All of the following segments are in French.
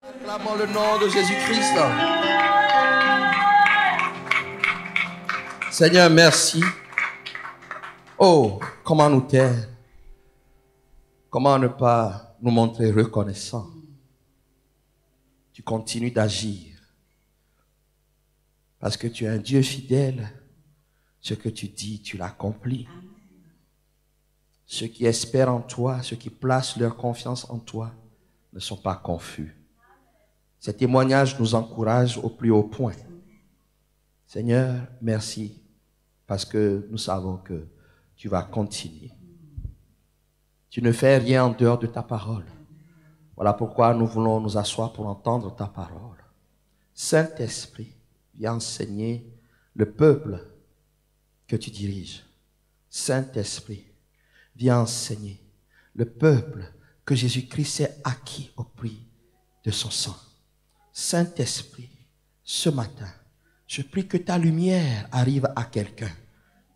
Acclamons le nom de Jésus-Christ. Seigneur, merci. Oh, comment nous taire? Comment ne pas nous montrer reconnaissants? Tu continues d'agir. Parce que tu es un Dieu fidèle. Ce que tu dis, tu l'accomplis. Ceux qui espèrent en toi, ceux qui placent leur confiance en toi, ne sont pas confus. Ces témoignages nous encouragent au plus haut point. Seigneur, merci, parce que nous savons que tu vas continuer. Tu ne fais rien en dehors de ta parole. Voilà pourquoi nous voulons nous asseoir pour entendre ta parole. Saint-Esprit, viens enseigner le peuple que tu diriges. Saint-Esprit, viens enseigner le peuple que Jésus-Christ s'est acquis au prix de son sang. Saint-Esprit, ce matin, je prie que ta lumière arrive à quelqu'un.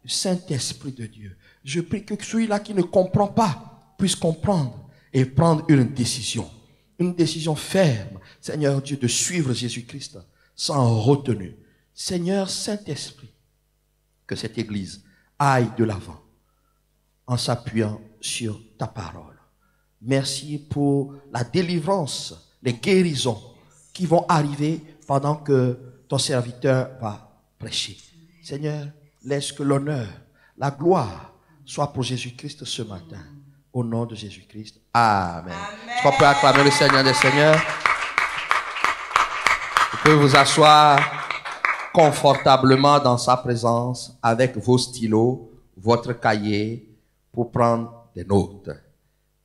Saint-Esprit de Dieu, je prie que celui-là qui ne comprend pas puisse comprendre et prendre une décision ferme, Seigneur Dieu, de suivre Jésus-Christ sans retenue. Seigneur Saint-Esprit, que cette Église aille de l'avant en s'appuyant sur ta parole. Merci pour la délivrance, les guérisons qui vont arriver pendant que ton serviteur va prêcher. Seigneur, laisse que l'honneur, la gloire soit pour Jésus-Christ ce matin. Au nom de Jésus-Christ. Amen. Est-ce qu'on peut acclamer le Seigneur des Seigneurs? Vous pouvez vous asseoir confortablement dans sa présence avec vos stylos, votre cahier pour prendre des notes.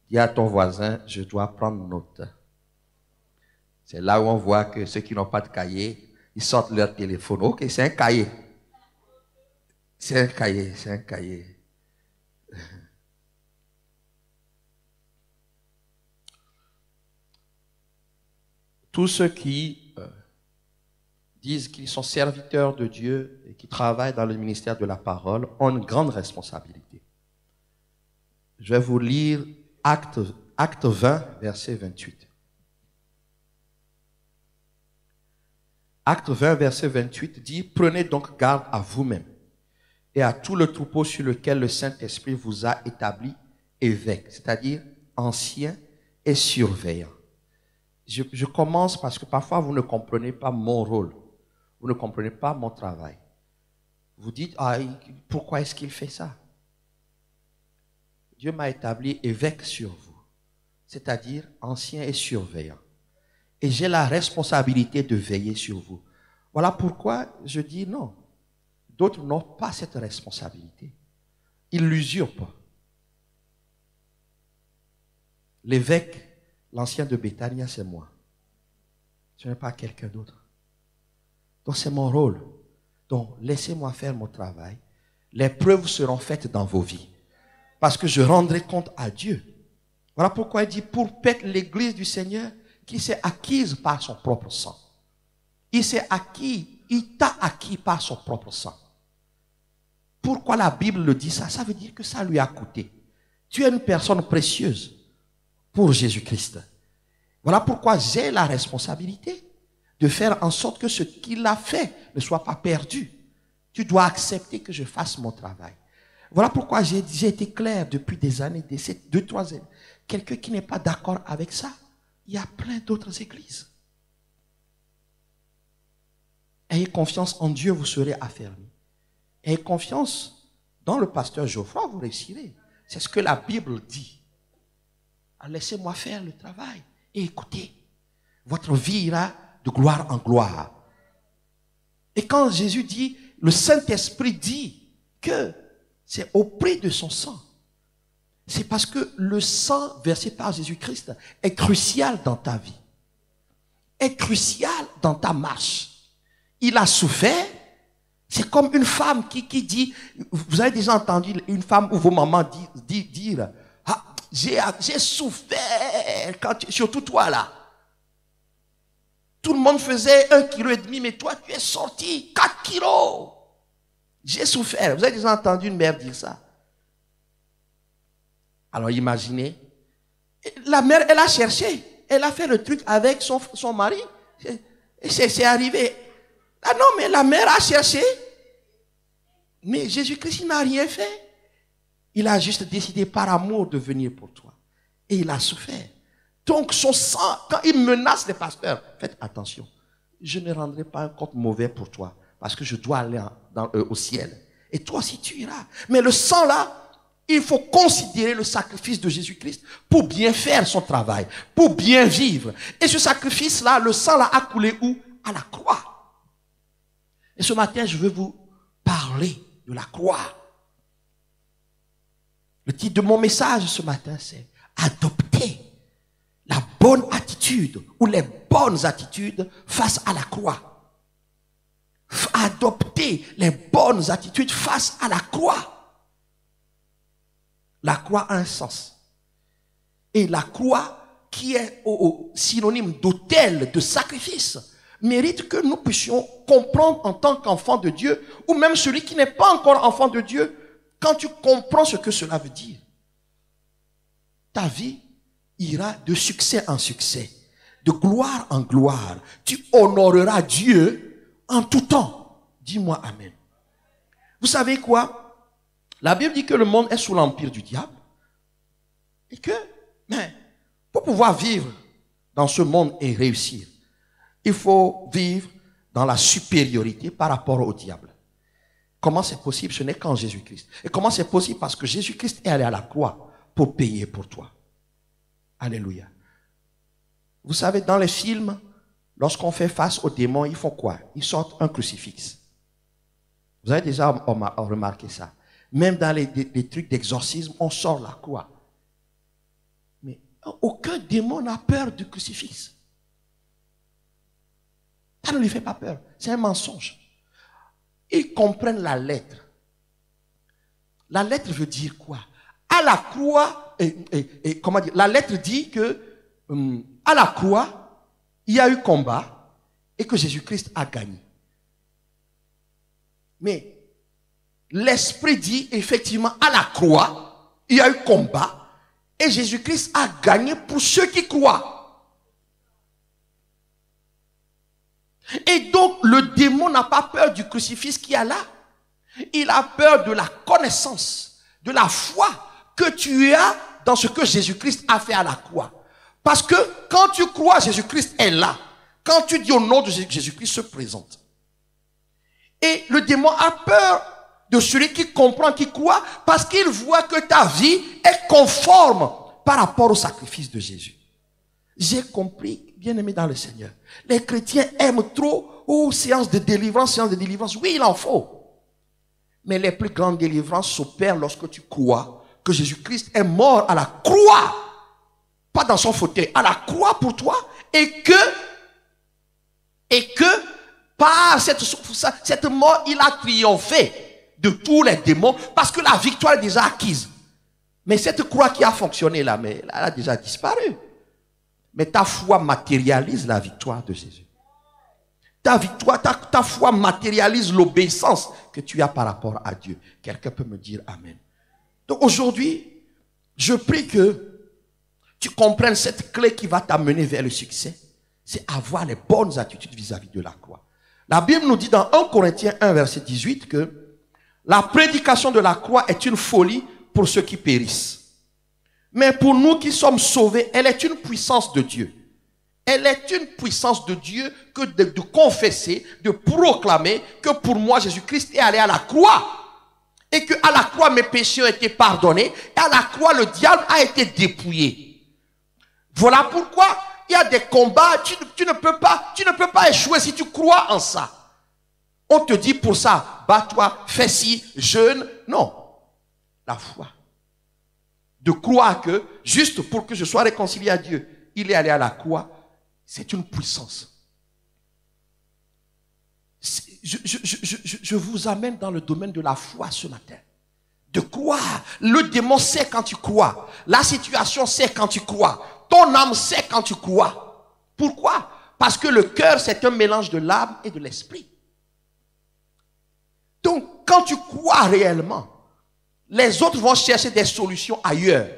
Dis à ton voisin, je dois prendre note. C'est là où on voit que ceux qui n'ont pas de cahier, ils sortent leur téléphone. Ok, c'est un cahier. C'est un cahier, c'est un cahier. Tous ceux qui disent qu'ils sont serviteurs de Dieu et qui travaillent dans le ministère de la parole ont une grande responsabilité. Je vais vous lire Acte 20, verset 28. Acte 20, verset 28 dit « Prenez donc garde à vous-même et à tout le troupeau sur lequel le Saint-Esprit vous a établi évêque, c'est-à-dire ancien et surveillant. » Je commence parce que parfois vous ne comprenez pas mon rôle. Vous ne comprenez pas mon travail. Vous dites, ah, pourquoi est-ce qu'il fait ça? Dieu m'a établi évêque sur vous, c'est-à-dire ancien et surveillant. Et j'ai la responsabilité de veiller sur vous. Voilà pourquoi je dis non. D'autres n'ont pas cette responsabilité. Ils l'usurpent. L'évêque, l'ancien de Béthania, c'est moi. Ce n'est pas quelqu'un d'autre. Donc c'est mon rôle. Donc laissez-moi faire mon travail. Les preuves seront faites dans vos vies. Parce que je rendrai compte à Dieu. Voilà pourquoi il dit, pour paître l'église du Seigneur qui s'est acquise par son propre sang. Il s'est acquis, il t'a acquis par son propre sang. Pourquoi la Bible le dit ça? Ça veut dire que ça lui a coûté. Tu es une personne précieuse pour Jésus-Christ. Voilà pourquoi j'ai la responsabilité de faire en sorte que ce qu'il a fait ne soit pas perdu. Tu dois accepter que je fasse mon travail. Voilà pourquoi j'ai été clair depuis des années, des 2-3 années. Quelqu'un qui n'est pas d'accord avec ça, il y a plein d'autres églises. Ayez confiance en Dieu, vous serez affermis. Ayez confiance dans le pasteur Geoffroy, vous réussirez. C'est ce que la Bible dit. Alors laissez-moi faire le travail et écoutez. Votre vie ira de gloire en gloire. Et quand Jésus dit, le Saint-Esprit dit que c'est au prix de son sang. C'est parce que le sang versé par Jésus-Christ est crucial dans ta vie. Est crucial dans ta marche. Il a souffert. C'est comme une femme qui dit, vous avez déjà entendu une femme ou vos mamans dire, ah, j'ai souffert, surtout toi là. Tout le monde faisait 1,5 kg, mais toi tu es sorti 4 kilos. J'ai souffert. Vous avez déjà entendu une mère dire ça? Alors imaginez, la mère elle a cherché. elle a fait le truc avec son mari. C'est arrivé. Ah non, mais la mère a cherché. Mais Jésus-Christ, il n'a rien fait. Il a juste décidé par amour de venir pour toi. Et il a souffert. Donc son sang, quand il menace les pasteurs, faites attention. Je ne rendrai pas un compte mauvais pour toi. Parce que je dois aller au ciel. Et toi aussi tu iras. Mais le sang là, il faut considérer le sacrifice de Jésus-Christ pour bien faire son travail, pour bien vivre. Et ce sacrifice-là, le sang là a coulé où? À la croix. Et ce matin, je veux vous parler de la croix. Le titre de mon message ce matin, c'est adopter la bonne attitude ou les bonnes attitudes face à la croix. Adopter les bonnes attitudes face à la croix. La croix a un sens. Et la croix, qui est synonyme d'autel, de sacrifice, mérite que nous puissions comprendre en tant qu'enfant de Dieu, ou même celui qui n'est pas encore enfant de Dieu, quand tu comprends ce que cela veut dire, ta vie ira de succès en succès, de gloire en gloire. Tu honoreras Dieu en tout temps. Dis-moi amen. Vous savez quoi? La Bible dit que le monde est sous l'empire du diable. Et que, mais, pour pouvoir vivre dans ce monde et réussir, il faut vivre dans la supériorité par rapport au diable. Comment c'est possible? Ce n'est qu'en Jésus-Christ. Et comment c'est possible? Parce que Jésus-Christ est allé à la croix pour payer pour toi. Alléluia. Vous savez, dans les films, lorsqu'on fait face aux démons, ils font quoi? Ils sortent un crucifix. Vous avez déjà remarqué ça. Même dans les trucs d'exorcisme, on sort la croix. Mais aucun démon n'a peur du crucifix. Ça ne lui fait pas peur. C'est un mensonge. Ils comprennent la lettre. La lettre veut dire quoi? À la croix, comment dire? La lettre dit que à la croix, il y a eu combat et que Jésus-Christ a gagné. Mais l'Esprit dit effectivement à la croix, il y a eu combat et Jésus-Christ a gagné pour ceux qui croient. Et donc le démon n'a pas peur du crucifix qu'il y a là. Il a peur de la connaissance, de la foi que tu as dans ce que Jésus-Christ a fait à la croix. Parce que quand tu crois, Jésus-Christ est là. Quand tu dis au nom de Jésus-Christ se présente. Et le démon a peur de celui qui comprend, qui croit, parce qu'il voit que ta vie est conforme par rapport au sacrifice de Jésus. J'ai compris, bien aimé dans le Seigneur, les chrétiens aiment trop, séance de délivrance, oui, il en faut. Mais les plus grandes délivrances s'opèrent lorsque tu crois que Jésus-Christ est mort à la croix, pas dans son fauteuil, à la croix pour toi, et que par cette mort, il a triomphé de tous les démons, parce que la victoire est déjà acquise. Mais cette croix qui a fonctionné là, mais elle a déjà disparu. Mais ta foi matérialise la victoire de Jésus. Ta victoire, ta foi matérialise l'obéissance que tu as par rapport à Dieu. Quelqu'un peut me dire amen. Donc aujourd'hui, je prie que tu comprennes cette clé qui va t'amener vers le succès. C'est avoir les bonnes attitudes vis-à-vis de la croix. La Bible nous dit dans 1 Corinthiens 1 verset 18 que la prédication de la croix est une folie pour ceux qui périssent. Mais pour nous qui sommes sauvés, elle est une puissance de Dieu. Elle est une puissance de Dieu que de confesser, de proclamer que pour moi Jésus-Christ est allé à la croix. Et que à la croix mes péchés ont été pardonnés. Et à la croix le diable a été dépouillé. Voilà pourquoi il y a des combats, tu ne peux pas échouer si tu crois en ça. On te dit pour ça, bats-toi, fais ci, jeûne. Non. La foi. De croire que, juste pour que je sois réconcilié à Dieu, il est allé à la croix, c'est une puissance. Je vous amène dans le domaine de la foi ce matin. De croire. Le démon sait quand tu crois. La situation sait quand tu crois. Ton âme sait quand tu crois. Pourquoi? Parce que le cœur, c'est un mélange de l'âme et de l'esprit. Donc, quand tu crois réellement, les autres vont chercher des solutions ailleurs.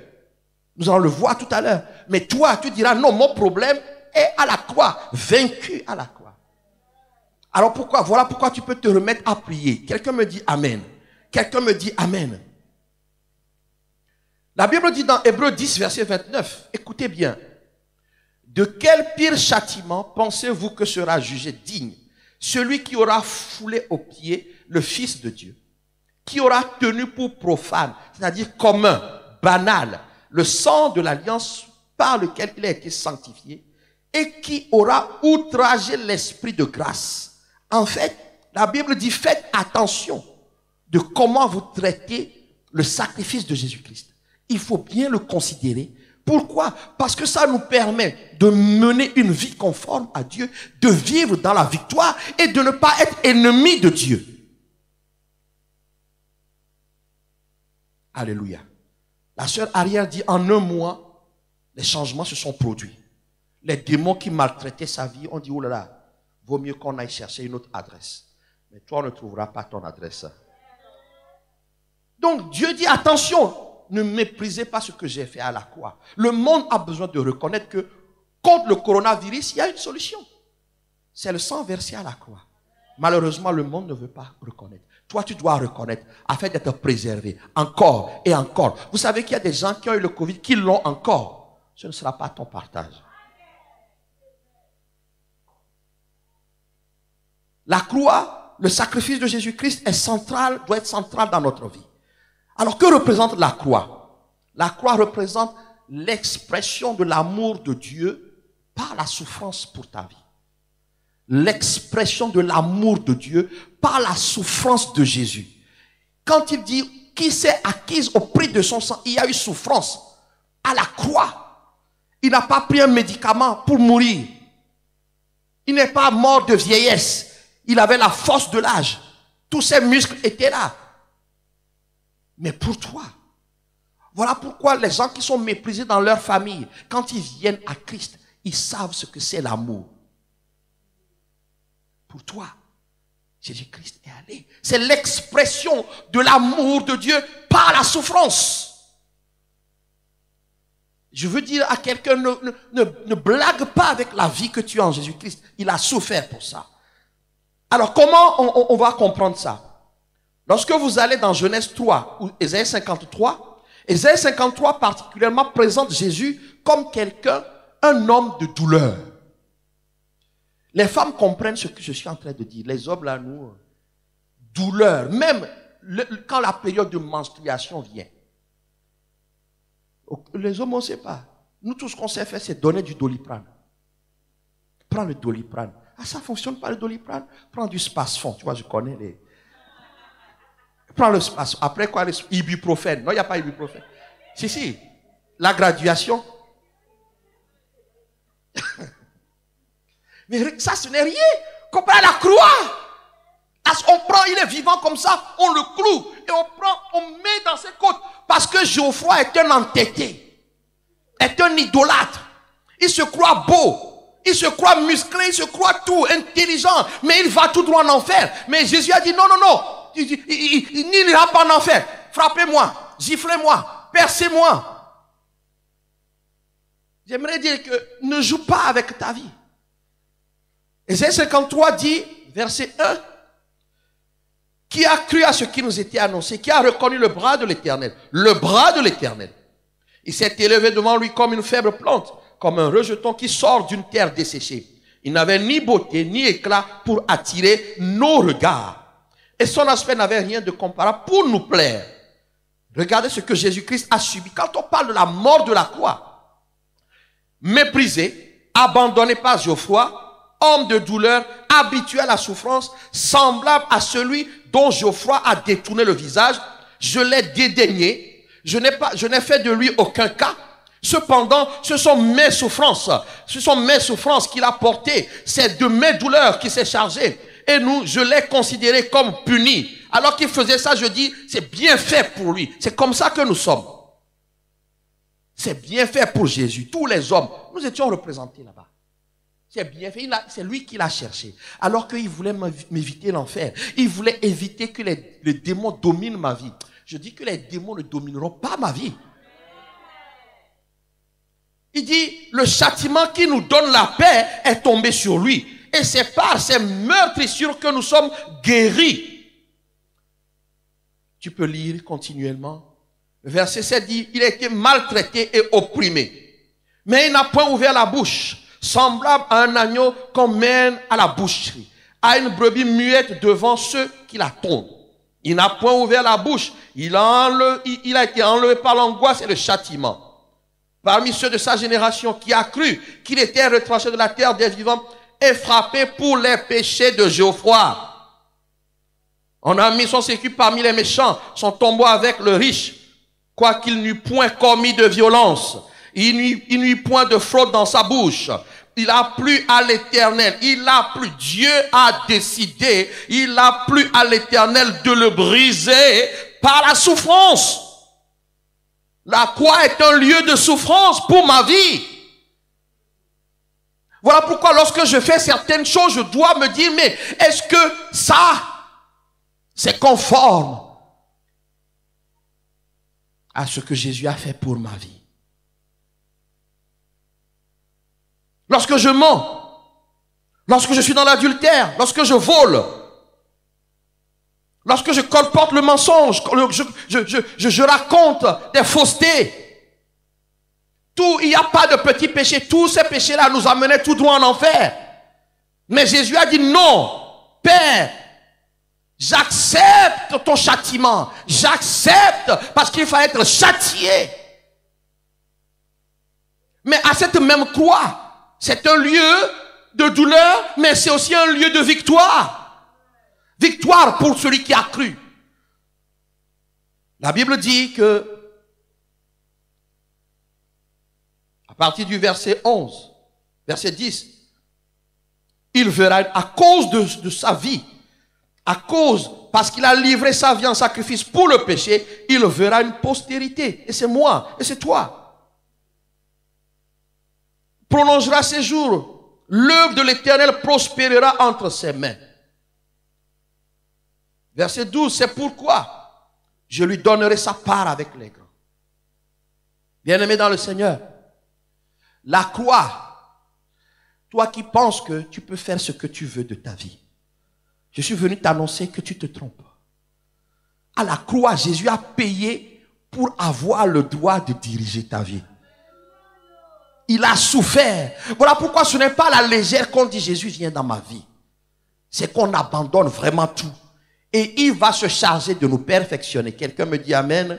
Nous allons le voir tout à l'heure. Mais toi, tu diras, non, mon problème est à la croix, vaincu à la croix. Alors pourquoi? Voilà pourquoi tu peux te remettre à prier. Quelqu'un me dit Amen. Quelqu'un me dit Amen. La Bible dit dans Hébreux 10, verset 29, écoutez bien. De quel pire châtiment pensez-vous que sera jugé digne celui qui aura foulé aux pieds le Fils de Dieu, qui aura tenu pour profane, c'est-à-dire commun, banal, le sang de l'alliance par lequel il a été sanctifié, et qui aura outragé l'esprit de grâce. En fait, la Bible dit, faites attention de comment vous traitez le sacrifice de Jésus-Christ. Il faut bien le considérer. Pourquoi? Parce que ça nous permet de mener une vie conforme à Dieu, de vivre dans la victoire et de ne pas être ennemi de Dieu. Alléluia. La sœur Ariel dit, en un mois, les changements se sont produits. Les démons qui maltraitaient sa vie ont dit, oh là là, vaut mieux qu'on aille chercher une autre adresse. Mais toi, on ne trouvera pas ton adresse. Donc, Dieu dit, attention, ne méprisez pas ce que j'ai fait à la croix. Le monde a besoin de reconnaître que contre le coronavirus, il y a une solution. C'est le sang versé à la croix. Malheureusement, le monde ne veut pas reconnaître. Toi, tu dois reconnaître afin d'être préservé encore et encore. Vous savez qu'il y a des gens qui ont eu le Covid, qui l'ont encore. Ce ne sera pas ton partage. La croix, le sacrifice de Jésus-Christ est central, doit être central dans notre vie. Alors, que représente la croix? La croix représente l'expression de l'amour de Dieu par la souffrance pour ta vie. L'expression de l'amour de Dieu par la souffrance de Jésus. Quand il dit qui s'est acquise au prix de son sang, il y a eu souffrance à la croix. Il n'a pas pris un médicament pour mourir. Il n'est pas mort de vieillesse. Il avait la force de l'âge. Tous ses muscles étaient là. Mais pour toi, voilà pourquoi les gens qui sont méprisés dans leur famille, quand ils viennent à Christ, ils savent ce que c'est l'amour. Pour toi, Jésus-Christ est allé. C'est l'expression de l'amour de Dieu par la souffrance. Je veux dire à quelqu'un, ne blague pas avec la vie que tu as en Jésus-Christ. Il a souffert pour ça. Alors, comment on va comprendre ça? Lorsque vous allez dans Genèse 3 ou Ésaïe 53, Ésaïe 53 particulièrement présente Jésus comme quelqu'un, un homme de douleur. Les femmes comprennent ce que je suis en train de dire. Les hommes, là, nous, douleur. Même quand la période de menstruation vient. Les hommes, on ne sait pas. Nous, tout ce qu'on sait faire, c'est donner du Doliprane. Prends le Doliprane. Ah, ça ne fonctionne pas le Doliprane. Prends du Spasfon. Tu vois, je connais les... Prends le Spasfon. Après quoi, ibuprofène. Non, il n'y a pas ibuprofène. Si. La graduation. Mais ça, ce n'est rien. Comparé à la croix. On prend, il est vivant comme ça, on le cloue. Et on met dans ses côtes. Parce que Geoffroy est un entêté. Est un idolâtre. Il se croit beau. Il se croit musclé, il se croit tout, intelligent. Mais il va tout droit en enfer. Mais Jésus a dit non. Il n'ira pas en enfer. Frappez-moi, giflez-moi, percez-moi. J'aimerais dire que ne joue pas avec ta vie. Ésaïe 53 dit, verset 1, qui a cru à ce qui nous était annoncé, qui a reconnu le bras de l'Éternel. Le bras de l'Éternel. Il s'est élevé devant lui comme une faible plante, comme un rejeton qui sort d'une terre desséchée. Il n'avait ni beauté, ni éclat pour attirer nos regards. Et son aspect n'avait rien de comparable pour nous plaire. Regardez ce que Jésus-Christ a subi. Quand on parle de la mort de la croix, méprisé, abandonné par Geoffroy, homme de douleur, habitué à la souffrance, semblable à celui dont Geoffroy a détourné le visage, je l'ai dédaigné, je n'ai fait de lui aucun cas. Cependant, ce sont mes souffrances qu'il a portées, c'est de mes douleurs qu'il s'est chargé. Et je l'ai considéré comme puni. Alors qu'il faisait ça, je dis, c'est bien fait pour lui. C'est comme ça que nous sommes. C'est bien fait pour Jésus. Tous les hommes, nous étions représentés là-bas. C'est bien fait, c'est lui qui l'a cherché. Alors qu'il voulait m'éviter l'enfer. Il voulait éviter que les démons dominent ma vie. Je dis que les démons ne domineront pas ma vie. Il dit, le châtiment qui nous donne la paix est tombé sur lui. Et c'est par ces meurtrissures que nous sommes guéris. Tu peux lire continuellement. Le verset 7 dit, il a été maltraité et opprimé. Mais il n'a point ouvert la bouche, semblable à un agneau qu'on mène à la boucherie, à une brebis muette devant ceux qui la tondent. Il n'a point ouvert la bouche. Il a été enlevé par l'angoisse et le châtiment. Parmi ceux de sa génération qui a cru qu'il était retranché de la terre des vivants et frappé pour les péchés de Geoffroy. On a mis son sécu parmi les méchants, son tombeau avec le riche, quoiqu'il n'eût point commis de violence. Il n'eut point de fraude dans sa bouche. Il a plu à l'Éternel. Il a plu. Dieu a décidé. Il a plu à l'Éternel de le briser par la souffrance. La croix est un lieu de souffrance pour ma vie. Voilà pourquoi lorsque je fais certaines choses, je dois me dire, mais est-ce que ça, c'est conforme à ce que Jésus a fait pour ma vie? Lorsque je mens, lorsque je suis dans l'adultère, lorsque je vole, lorsque je colporte le mensonge, je raconte des faussetés, tout, il n'y a pas de petits péchés. Tous ces péchés-là nous amenaient tout droit en enfer. Mais Jésus a dit non, Père, j'accepte ton châtiment. J'accepte parce qu'il faut être châtié. Mais à cette même croix, c'est un lieu de douleur, mais c'est aussi un lieu de victoire. Victoire pour celui qui a cru. La Bible dit que, à partir du verset 11, verset 10, il verra, à cause de sa vie, parce qu'il a livré sa vie en sacrifice pour le péché, il verra une postérité. Et c'est moi, et c'est toi. Prolongera ses jours. L'œuvre de l'Éternel prospérera entre ses mains. Verset 12, c'est pourquoi je lui donnerai sa part avec les grands. Bien-aimé dans le Seigneur, la croix, toi qui penses que tu peux faire ce que tu veux de ta vie, je suis venu t'annoncer que tu te trompes. À la croix, Jésus a payé pour avoir le droit de diriger ta vie. Il a souffert. Voilà pourquoi ce n'est pas à la légère qu'on dit Jésus vient dans ma vie. C'est qu'on abandonne vraiment tout. Et il va se charger de nous perfectionner. Quelqu'un me dit amen.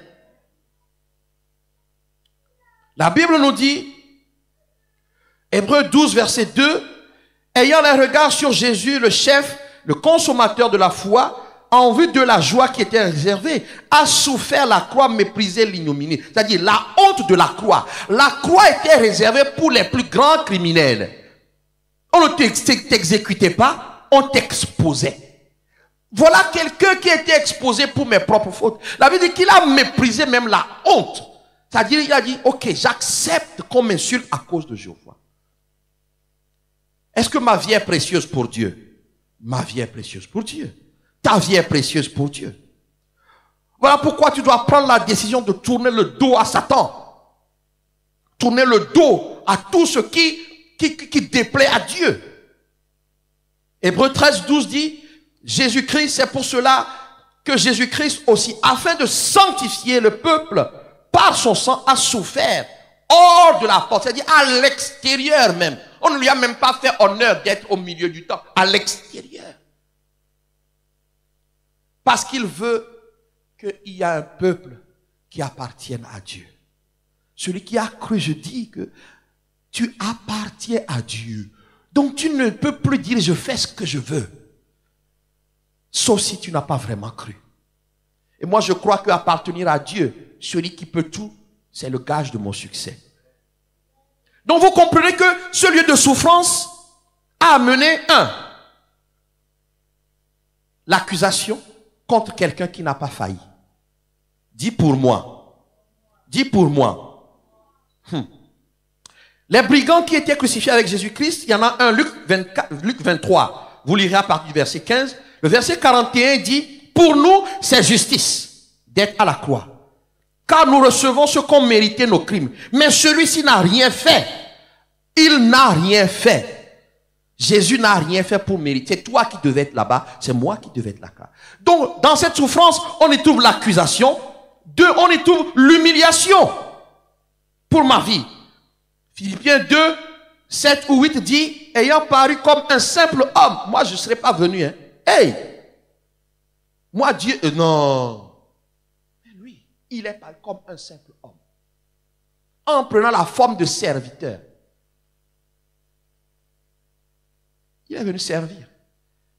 La Bible nous dit, Hébreux 12, verset 2, ayant les regards sur Jésus, le chef, le consommateur de la foi, en vue de la joie qui était réservée, a souffert la croix, méprisé l'ignominie. C'est-à-dire la honte de la croix. La croix était réservée pour les plus grands criminels. On ne t'exécutait pas, on t'exposait. Voilà quelqu'un qui était exposé pour mes propres fautes. La Bible dit qu'il a méprisé même la honte. C'est-à-dire, il a dit, ok, j'accepte qu'on m'insulte à cause de Jéhovah. Est-ce que ma vie est précieuse pour Dieu? Ma vie est précieuse pour Dieu. Ta vie est précieuse pour Dieu. Voilà pourquoi tu dois prendre la décision de tourner le dos à Satan. Tourner le dos à tout ce qui déplaît à Dieu. Hébreux 13, 12 dit, Jésus-Christ, c'est pour cela que Jésus-Christ aussi, afin de sanctifier le peuple, par son sang, a souffert hors de la porte, c'est-à-dire à l'extérieur même. On ne lui a même pas fait honneur d'être au milieu du temple, à l'extérieur. Parce qu'il veut qu'il y ait un peuple qui appartienne à Dieu. Celui qui a cru, je dis que tu appartiens à Dieu. Donc tu ne peux plus dire je fais ce que je veux. Sauf si tu n'as pas vraiment cru. Et moi je crois qu'appartenir à Dieu, celui qui peut tout, c'est le gage de mon succès. Donc vous comprenez que ce lieu de souffrance a amené l'accusation contre quelqu'un qui n'a pas failli. Dis pour moi. Dis pour moi. Les brigands qui étaient crucifiés avec Jésus-Christ, il y en a un, Luc 23. Vous lirez à partir du verset 15. Le verset 41 dit, pour nous, c'est justice d'être à la croix. car nous recevons ce qu'ont mérité nos crimes. Mais celui-ci n'a rien fait. Il n'a rien fait. Jésus n'a rien fait pour mériter. C'est toi qui devais être là-bas, c'est moi qui devais être là-bas. Donc, dans cette souffrance, on y trouve l'accusation. On y trouve l'humiliation pour ma vie. Philippiens 2, 7 ou 8 dit, ayant paru comme un simple homme, moi je ne serais pas venu. Hein. Hey! Moi Dieu, non. Mais lui, il est paru comme un simple homme. En prenant la forme de serviteur. Il est venu servir.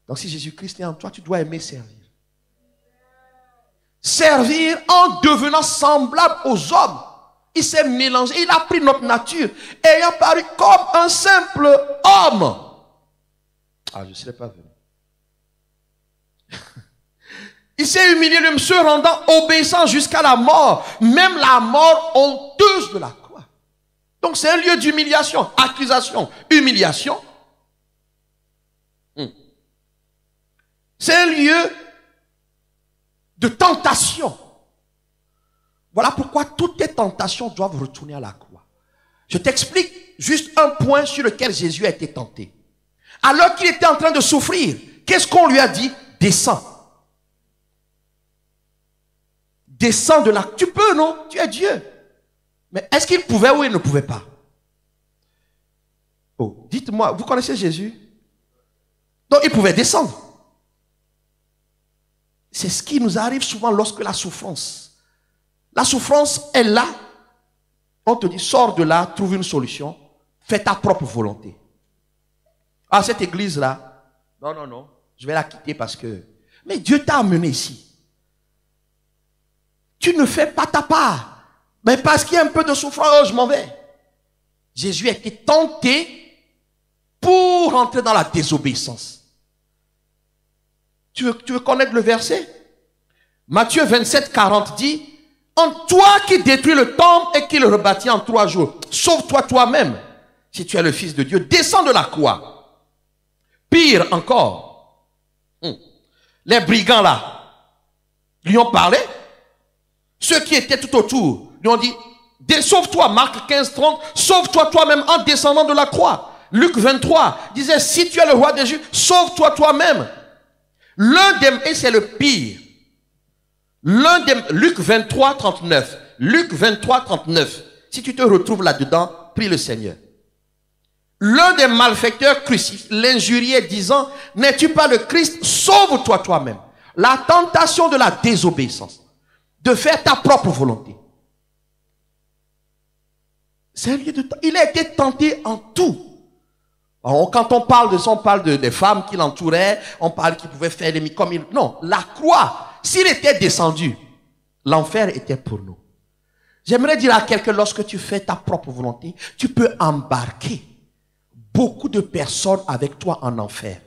Donc si Jésus-Christ est en toi, tu dois aimer servir. Servir en devenant semblable aux hommes. Il s'est mélangé, il a pris notre nature. Ayant paru comme un simple homme. Ah, je ne serais pas venu. Il s'est humilié, même se rendant obéissant jusqu'à la mort. Même la mort honteuse de la croix. Donc c'est un lieu d'humiliation, accusation, humiliation. C'est un lieu de tentation. Voilà pourquoi toutes tes tentations doivent retourner à la croix. Je t'explique juste un point sur lequel Jésus a été tenté. Alors qu'il était en train de souffrir, qu'est-ce qu'on lui a dit? Descends. Descends de là. Tu peux, non? Tu es Dieu. Mais est-ce qu'il pouvait ou il ne pouvait pas? Oh, dites-moi, vous connaissez Jésus? Donc il pouvait descendre. C'est ce qui nous arrive souvent lorsque la souffrance est là. On te dit, sors de là, trouve une solution, fais ta propre volonté. Ah, cette église-là, non, je vais la quitter parce que... Mais Dieu t'a amené ici. Tu ne fais pas ta part. Mais parce qu'il y a un peu de souffrance, oh, je m'en vais. Jésus a été tenté pour entrer dans la désobéissance. Tu veux connaître le verset? Matthieu 27, 40 dit, en toi qui détruis le temple et qui le rebâtis en 3 jours, sauve-toi toi-même, si tu es le Fils de Dieu, descends de la croix. Pire encore, les brigands là, lui ont parlé, ceux qui étaient tout autour, lui ont dit, sauve-toi, Marc 15, 30, sauve-toi toi-même en descendant de la croix. Luc 23 disait, si tu es le roi des Juifs, sauve-toi toi-même. Et c'est le pire. Luc 23, 39. Luc 23, 39. Si tu te retrouves là-dedans, prie le Seigneur. L'un des malfaiteurs l'injuriait disant, n'es-tu pas le Christ? Sauve-toi toi-même. La tentation de la désobéissance. De faire ta propre volonté. C'est un lieu de... Il a été tenté en tout. Alors, quand on parle de ça, on parle des femmes qui l'entouraient, on parle qu'il pouvait faire les comme il... Non, la croix, s'il était descendu, l'enfer était pour nous. J'aimerais dire à quelqu'un, lorsque tu fais ta propre volonté, tu peux embarquer beaucoup de personnes avec toi en enfer.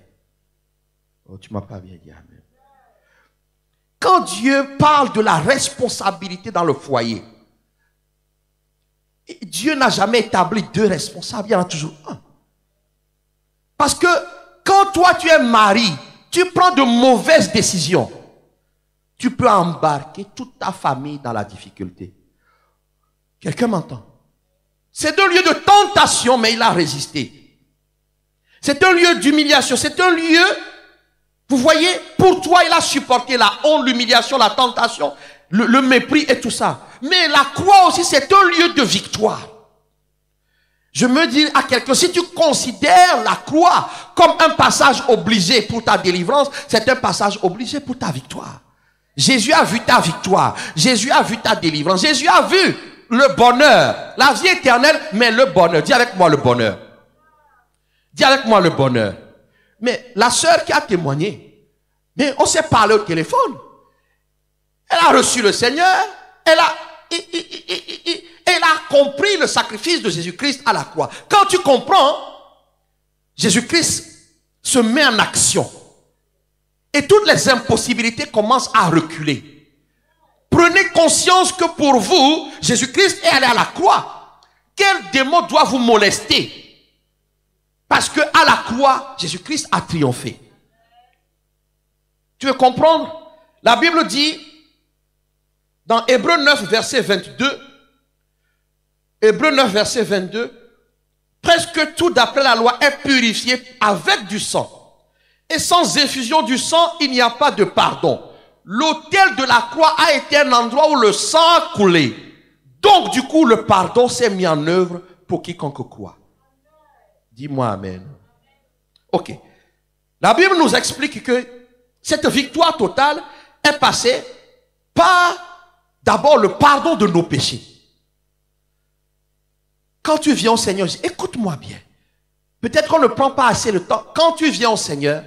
Oh, tu m'as pas bien dit amen. Quand Dieu parle de la responsabilité dans le foyer, Dieu n'a jamais établi 2 responsables, il y en a toujours un. Parce que quand toi tu es mari, tu prends de mauvaises décisions, tu peux embarquer toute ta famille dans la difficulté. Quelqu'un m'entend? C'est un lieu de tentation, mais il a résisté. C'est un lieu d'humiliation, c'est un lieu, vous voyez, pour toi il a supporté la honte, l'humiliation, la tentation, le mépris et tout ça. Mais la croix aussi c'est un lieu de victoire. Je me dis à quelqu'un, si tu considères la croix comme un passage obligé pour ta délivrance, c'est un passage obligé pour ta victoire. Jésus a vu ta victoire. Jésus a vu ta délivrance. Jésus a vu le bonheur, la vie éternelle, mais le bonheur. Dis avec moi le bonheur. Dis avec moi le bonheur. Mais la sœur qui a témoigné, mais on s'est parlé au téléphone. Elle a reçu le Seigneur. Elle a compris le sacrifice de Jésus-Christ à la croix. Quand tu comprends, Jésus-Christ se met en action. Et toutes les impossibilités commencent à reculer. Prenez conscience que pour vous, Jésus-Christ est allé à la croix. Quel démon doit vous molester? Parce que à la croix, Jésus-Christ a triomphé. Tu veux comprendre? La Bible dit, Dans Hébreux 9, verset 22, Hébreux 9, verset 22, presque tout d'après la loi est purifié avec du sang. Et sans effusion du sang, il n'y a pas de pardon. L'autel de la croix a été un endroit où le sang a coulé. Donc, du coup, le pardon s'est mis en œuvre pour quiconque croit. Dis-moi amen. Ok. La Bible nous explique que cette victoire totale est passée par d'abord le pardon de nos péchés. Quand tu viens au Seigneur, écoute-moi bien. Peut-être qu'on ne prend pas assez le temps. Quand tu viens au Seigneur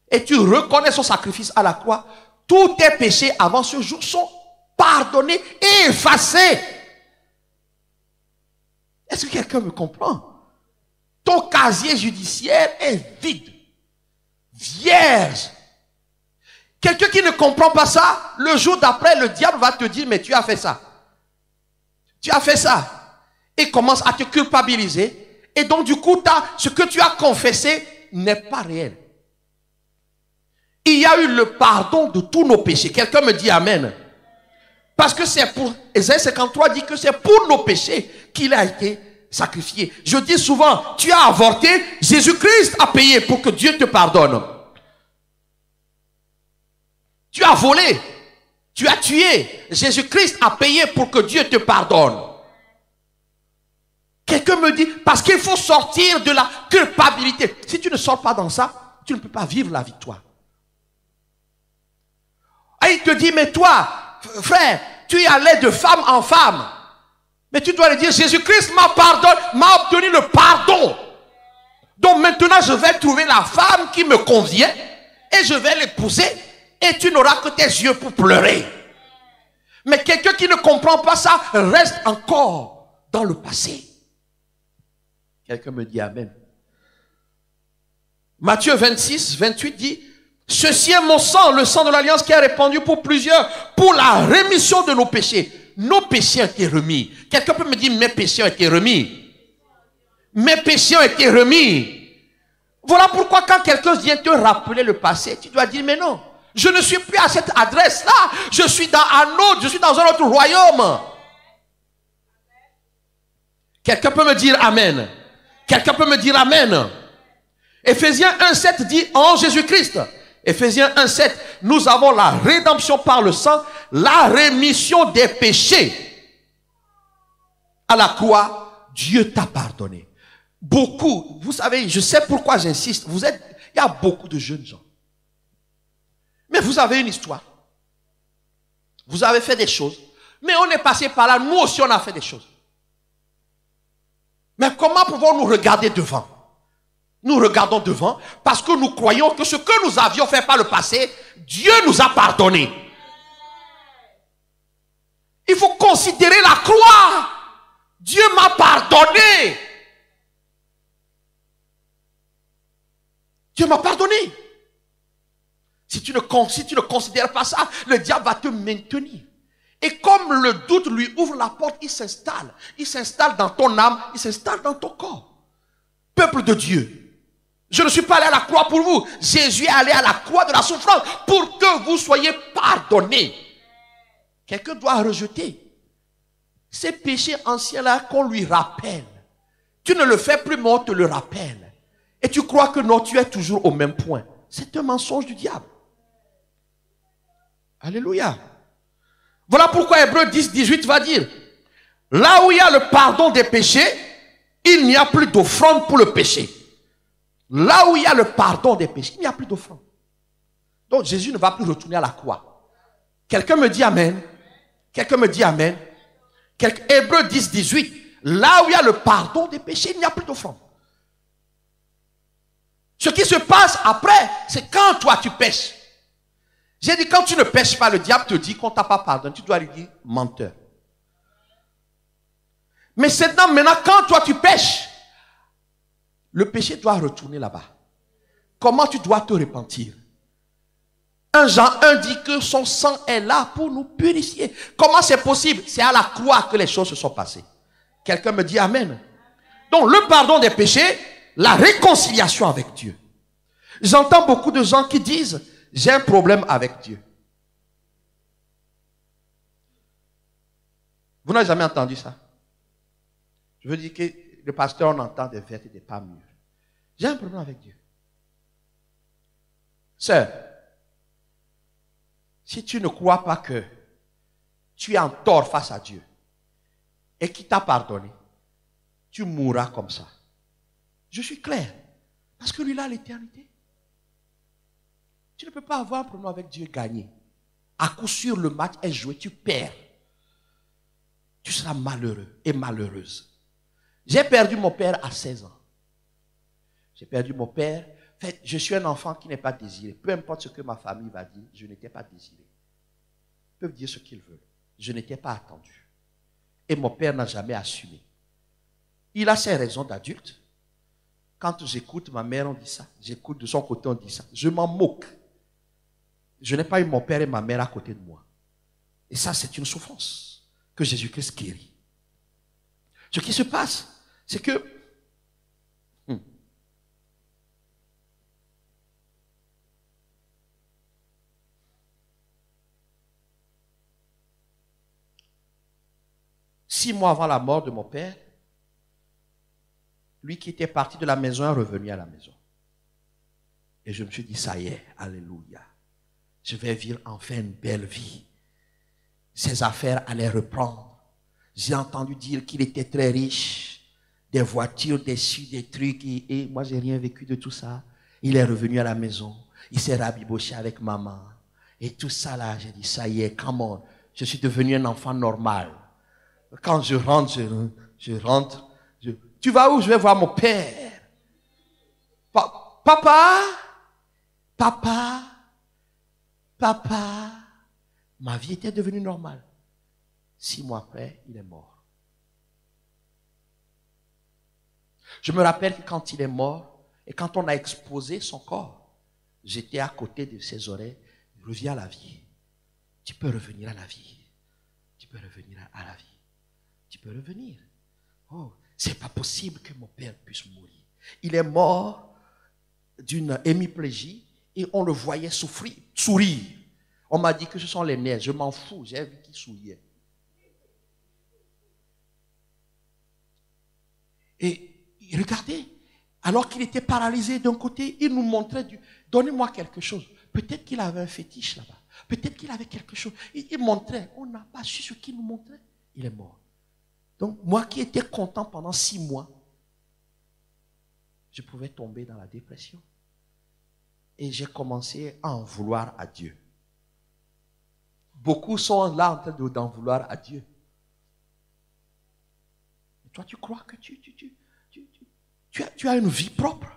et tu reconnais son sacrifice à la croix, tous tes péchés avant ce jour sont pardonnés et effacés. Est-ce que quelqu'un me comprend? Ton casier judiciaire est vide, vierge. Quelqu'un qui ne comprend pas ça, le jour d'après, le diable va te dire, mais tu as fait ça. Tu as fait ça. Et commence à te culpabiliser. Et donc, du coup, ce que tu as confessé n'est pas réel. Il y a eu le pardon de tous nos péchés. Quelqu'un me dit amen. Parce que c'est pour, Ésaïe 53 dit que c'est pour nos péchés qu'il a été sacrifié. Je dis souvent, tu as avorté, Jésus-Christ a payé pour que Dieu te pardonne. Tu as volé, tu as tué, Jésus-Christ a payé pour que Dieu te pardonne. Quelqu'un me dit, parce qu'il faut sortir de la culpabilité. Si tu ne sors pas dans ça, tu ne peux pas vivre la victoire. Et il te dit, mais toi, frère, tu es allé de femme en femme. Mais tu dois lui dire, Jésus-Christ m'a pardonné, m'a obtenu le pardon. Donc maintenant, je vais trouver la femme qui me convient et je vais l'épouser et tu n'auras que tes yeux pour pleurer. Mais quelqu'un qui ne comprend pas ça reste encore dans le passé. Quelqu'un me dit amen. Matthieu 26, 28 dit, ceci est mon sang, le sang de l'alliance qui est répandu pour plusieurs, pour la rémission de nos péchés. Nos péchés ont été remis. Quelqu'un peut me dire, mes péchés ont été remis. Mes péchés ont été remis. Voilà pourquoi quand quelqu'un vient te rappeler le passé, tu dois dire, mais non, je ne suis plus à cette adresse-là. Je suis dans un autre, je suis dans un autre royaume. Quelqu'un peut me dire amen. Quelqu'un peut me dire amen. Éphésiens 1,7 dit en Jésus-Christ. Éphésiens 1,7, nous avons la rédemption par le sang, la rémission des péchés. À la croix, Dieu t'a pardonné. Beaucoup, vous savez, je sais pourquoi j'insiste. Il y a beaucoup de jeunes gens. Mais vous avez une histoire. Vous avez fait des choses. Mais on est passé par là, nous aussi on a fait des choses. Mais comment pouvons-nous regarder devant? Nous regardons devant parce que nous croyons que ce que nous avions fait par le passé, Dieu nous a pardonné. Il faut considérer la croix. Dieu m'a pardonné. Dieu m'a pardonné. Si tu ne considères pas ça, le diable va te maintenir. Et comme le doute lui ouvre la porte, il s'installe. Il s'installe dans ton âme, il s'installe dans ton corps. Peuple de Dieu. Je ne suis pas allé à la croix pour vous. Jésus est allé à la croix de la souffrance pour que vous soyez pardonnés. Quelqu'un doit rejeter ces péchés anciens-là qu'on lui rappelle. Tu ne le fais plus, mais on te le rappelle. Et tu crois que non, tu es toujours au même point. C'est un mensonge du diable. Alléluia. Voilà pourquoi Hébreux 10, 18 va dire, là où il y a le pardon des péchés, il n'y a plus d'offrande pour le péché. Là où il y a le pardon des péchés, il n'y a plus d'offrande. Donc Jésus ne va plus retourner à la croix. Quelqu'un me dit amen. Quelqu'un me dit amen. Hébreux 10, 18. Là où il y a le pardon des péchés, il n'y a plus d'offrande. Ce qui se passe après, c'est quand toi tu pêches. J'ai dit, quand tu ne pêches pas, le diable te dit qu'on ne t'a pas pardonné. Tu dois lui dire menteur. Mais maintenant, quand toi tu pêches, le péché doit retourner là-bas. Comment tu dois te repentir? 1 Jean 1 dit que son sang est là pour nous purifier. Comment c'est possible? C'est à la croix que les choses se sont passées. Quelqu'un me dit amen. Donc le pardon des péchés, la réconciliation avec Dieu. J'entends beaucoup de gens qui disent, j'ai un problème avec Dieu. n'avez jamais entendu ça? Je veux dire que le pasteur, on entend des vertes et des pas mûres. J'ai un problème avec Dieu. Sœur, si tu ne crois pas que tu es en tort face à Dieu et qu'il t'a pardonné, tu mourras comme ça. Je suis clair. Parce que lui, il a l'éternité. Tu ne peux pas avoir un problème avec Dieu et gagner. À coup sûr, le match est joué, tu perds. Tu seras malheureux et malheureuse. J'ai perdu mon père à 16 ans. J'ai perdu mon père. En fait, je suis un enfant qui n'est pas désiré. Peu importe ce que ma famille va dire, je n'étais pas désiré. Ils peuvent dire ce qu'ils veulent. Je n'étais pas attendu. Et mon père n'a jamais assumé. Il a ses raisons d'adulte. Quand j'écoute ma mère, on dit ça. J'écoute de son côté, on dit ça. Je m'en moque. Je n'ai pas eu mon père et ma mère à côté de moi. Et ça, c'est une souffrance que Jésus-Christ guérit. Ce qui se passe, c'est que six mois avant la mort de mon père, lui qui était parti de la maison est revenu à la maison. Et je me suis dit, ça y est, alléluia. Je vais vivre enfin une belle vie. Ses affaires allaient reprendre. J'ai entendu dire qu'il était très riche. Des voitures, des ci, des trucs. Et moi, j'ai rien vécu de tout ça. Il est revenu à la maison. Il s'est rabiboché avec maman. Et tout ça là, j'ai dit, ça y est, come on. Je suis devenu un enfant normal. Quand je rentre, je rentre. Tu vas où? Je vais voir mon père. Papa, ma vie était devenue normale. 6 mois après, il est mort. Je me rappelle que quand il est mort, et quand on a exposé son corps, j'étais à côté de ses oreilles. Reviens à la vie. Tu peux revenir à la vie. Tu peux revenir à la vie. Tu peux revenir. Oh, c'est pas possible que mon père puisse mourir. Il est mort d'une hémiplégie et on le voyait souffrir, sourire. On m'a dit que ce sont les nerfs. Je m'en fous. J'ai vu qu'il souriait. Et regardez, alors qu'il était paralysé d'un côté, il nous montrait donnez-moi quelque chose. Peut-être qu'il avait un fétiche là-bas. Peut-être qu'il avait quelque chose. Il montrait. On n'a pas su ce qu'il nous montrait. Il est mort. Donc, moi qui étais content pendant 6 mois, je pouvais tomber dans la dépression. Et j'ai commencé à en vouloir à Dieu. Beaucoup sont là en train d'en vouloir à Dieu. Et toi, tu crois que tu as une vie propre.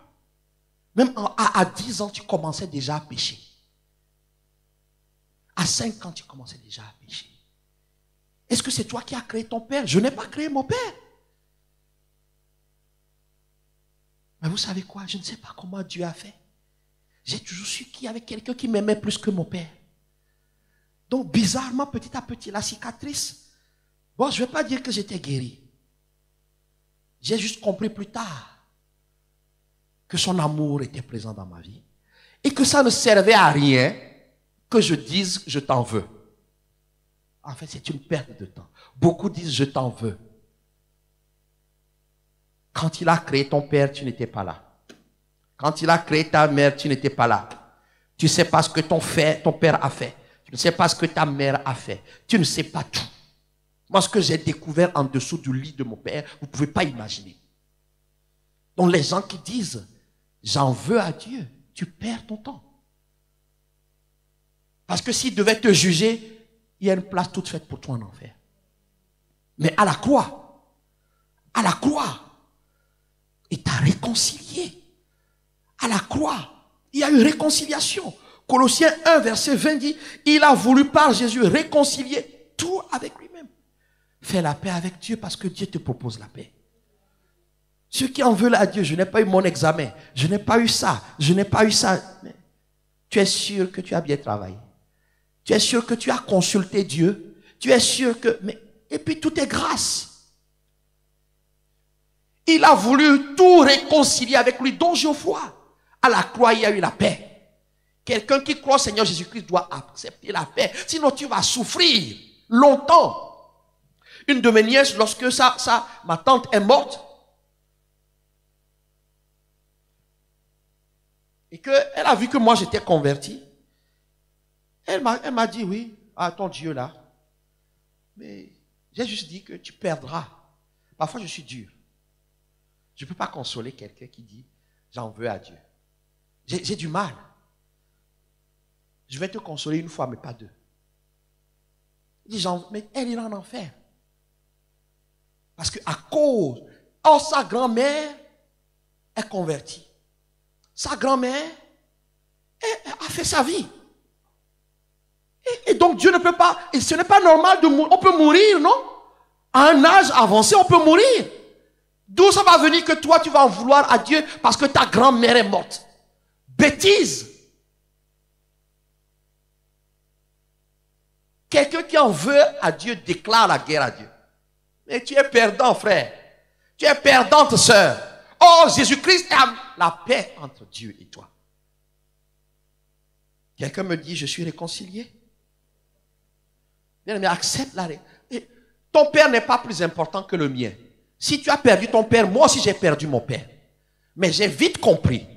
Même à 10 ans, tu commençais déjà à pécher. À 5 ans, tu commençais déjà à pécher. Est-ce que c'est toi qui as créé ton père? Je n'ai pas créé mon père. Mais vous savez quoi? Je ne sais pas comment Dieu a fait. J'ai toujours su qu'il y avait quelqu'un qui m'aimait plus que mon père. Donc, bizarrement, petit à petit, la cicatrice, bon, je ne vais pas dire que j'étais guéri. J'ai juste compris plus tard que son amour était présent dans ma vie et que ça ne servait à rien que je dise je t'en veux. En fait, c'est une perte de temps. Beaucoup disent je t'en veux. Quand il a créé ton père, tu n'étais pas là. Quand il a créé ta mère, tu n'étais pas là. Tu ne sais pas ce que ton père a fait. Tu ne sais pas ce que ta mère a fait. Tu ne sais pas tout. Moi, ce que j'ai découvert en dessous du lit de mon père, vous ne pouvez pas imaginer. Donc, les gens qui disent, j'en veux à Dieu, tu perds ton temps. Parce que s'il devait te juger, il y a une place toute faite pour toi en enfer. Mais à la croix, il t'a réconcilié. À la croix, il y a eu réconciliation. Colossiens 1, verset 20 dit, il a voulu par Jésus réconcilier tout avec lui-même. Fais la paix avec Dieu parce que Dieu te propose la paix. Ceux qui en veulent à Dieu, je n'ai pas eu mon examen, je n'ai pas eu ça, je n'ai pas eu ça. Mais tu es sûr que tu as bien travaillé. Tu es sûr que tu as consulté Dieu. Tu es sûr que... et puis tout est grâce. Il a voulu tout réconcilier avec lui, dont Geoffroy. À la croix, il y a eu la paix. Quelqu'un qui croit au Seigneur Jésus-Christ doit accepter la paix. Sinon, tu vas souffrir longtemps. une de mes nièces, lorsque ma tante est morte, et qu'elle a vu que moi j'étais converti, elle m'a dit, oui, à ton Dieu là, mais j'ai juste dit que tu perdras. Parfois je suis dur. Je ne peux pas consoler quelqu'un qui dit, j'en veux à Dieu. J'ai du mal. Je vais te consoler une fois, mais pas deux. Il dit, mais elle est en enfer. Parce qu'à cause, sa grand-mère est convertie. Sa grand-mère a fait sa vie. Et donc Dieu ne peut pas, et ce n'est pas normal de mourir. On peut mourir, non? À un âge avancé, on peut mourir. D'où ça va venir que toi, tu vas en vouloir à Dieu parce que ta grand-mère est morte? Bêtise. Quelqu'un qui en veut à Dieu déclare la guerre à Dieu. Mais tu es perdant, frère. Tu es perdante, sœur. Oh, Jésus-Christ a la paix entre Dieu et toi. Quelqu'un me dit, je suis réconcilié. Bien aimé, accepte la réconciliation. Ton père n'est pas plus important que le mien. Si tu as perdu ton père, moi aussi j'ai perdu mon père. Mais j'ai vite compris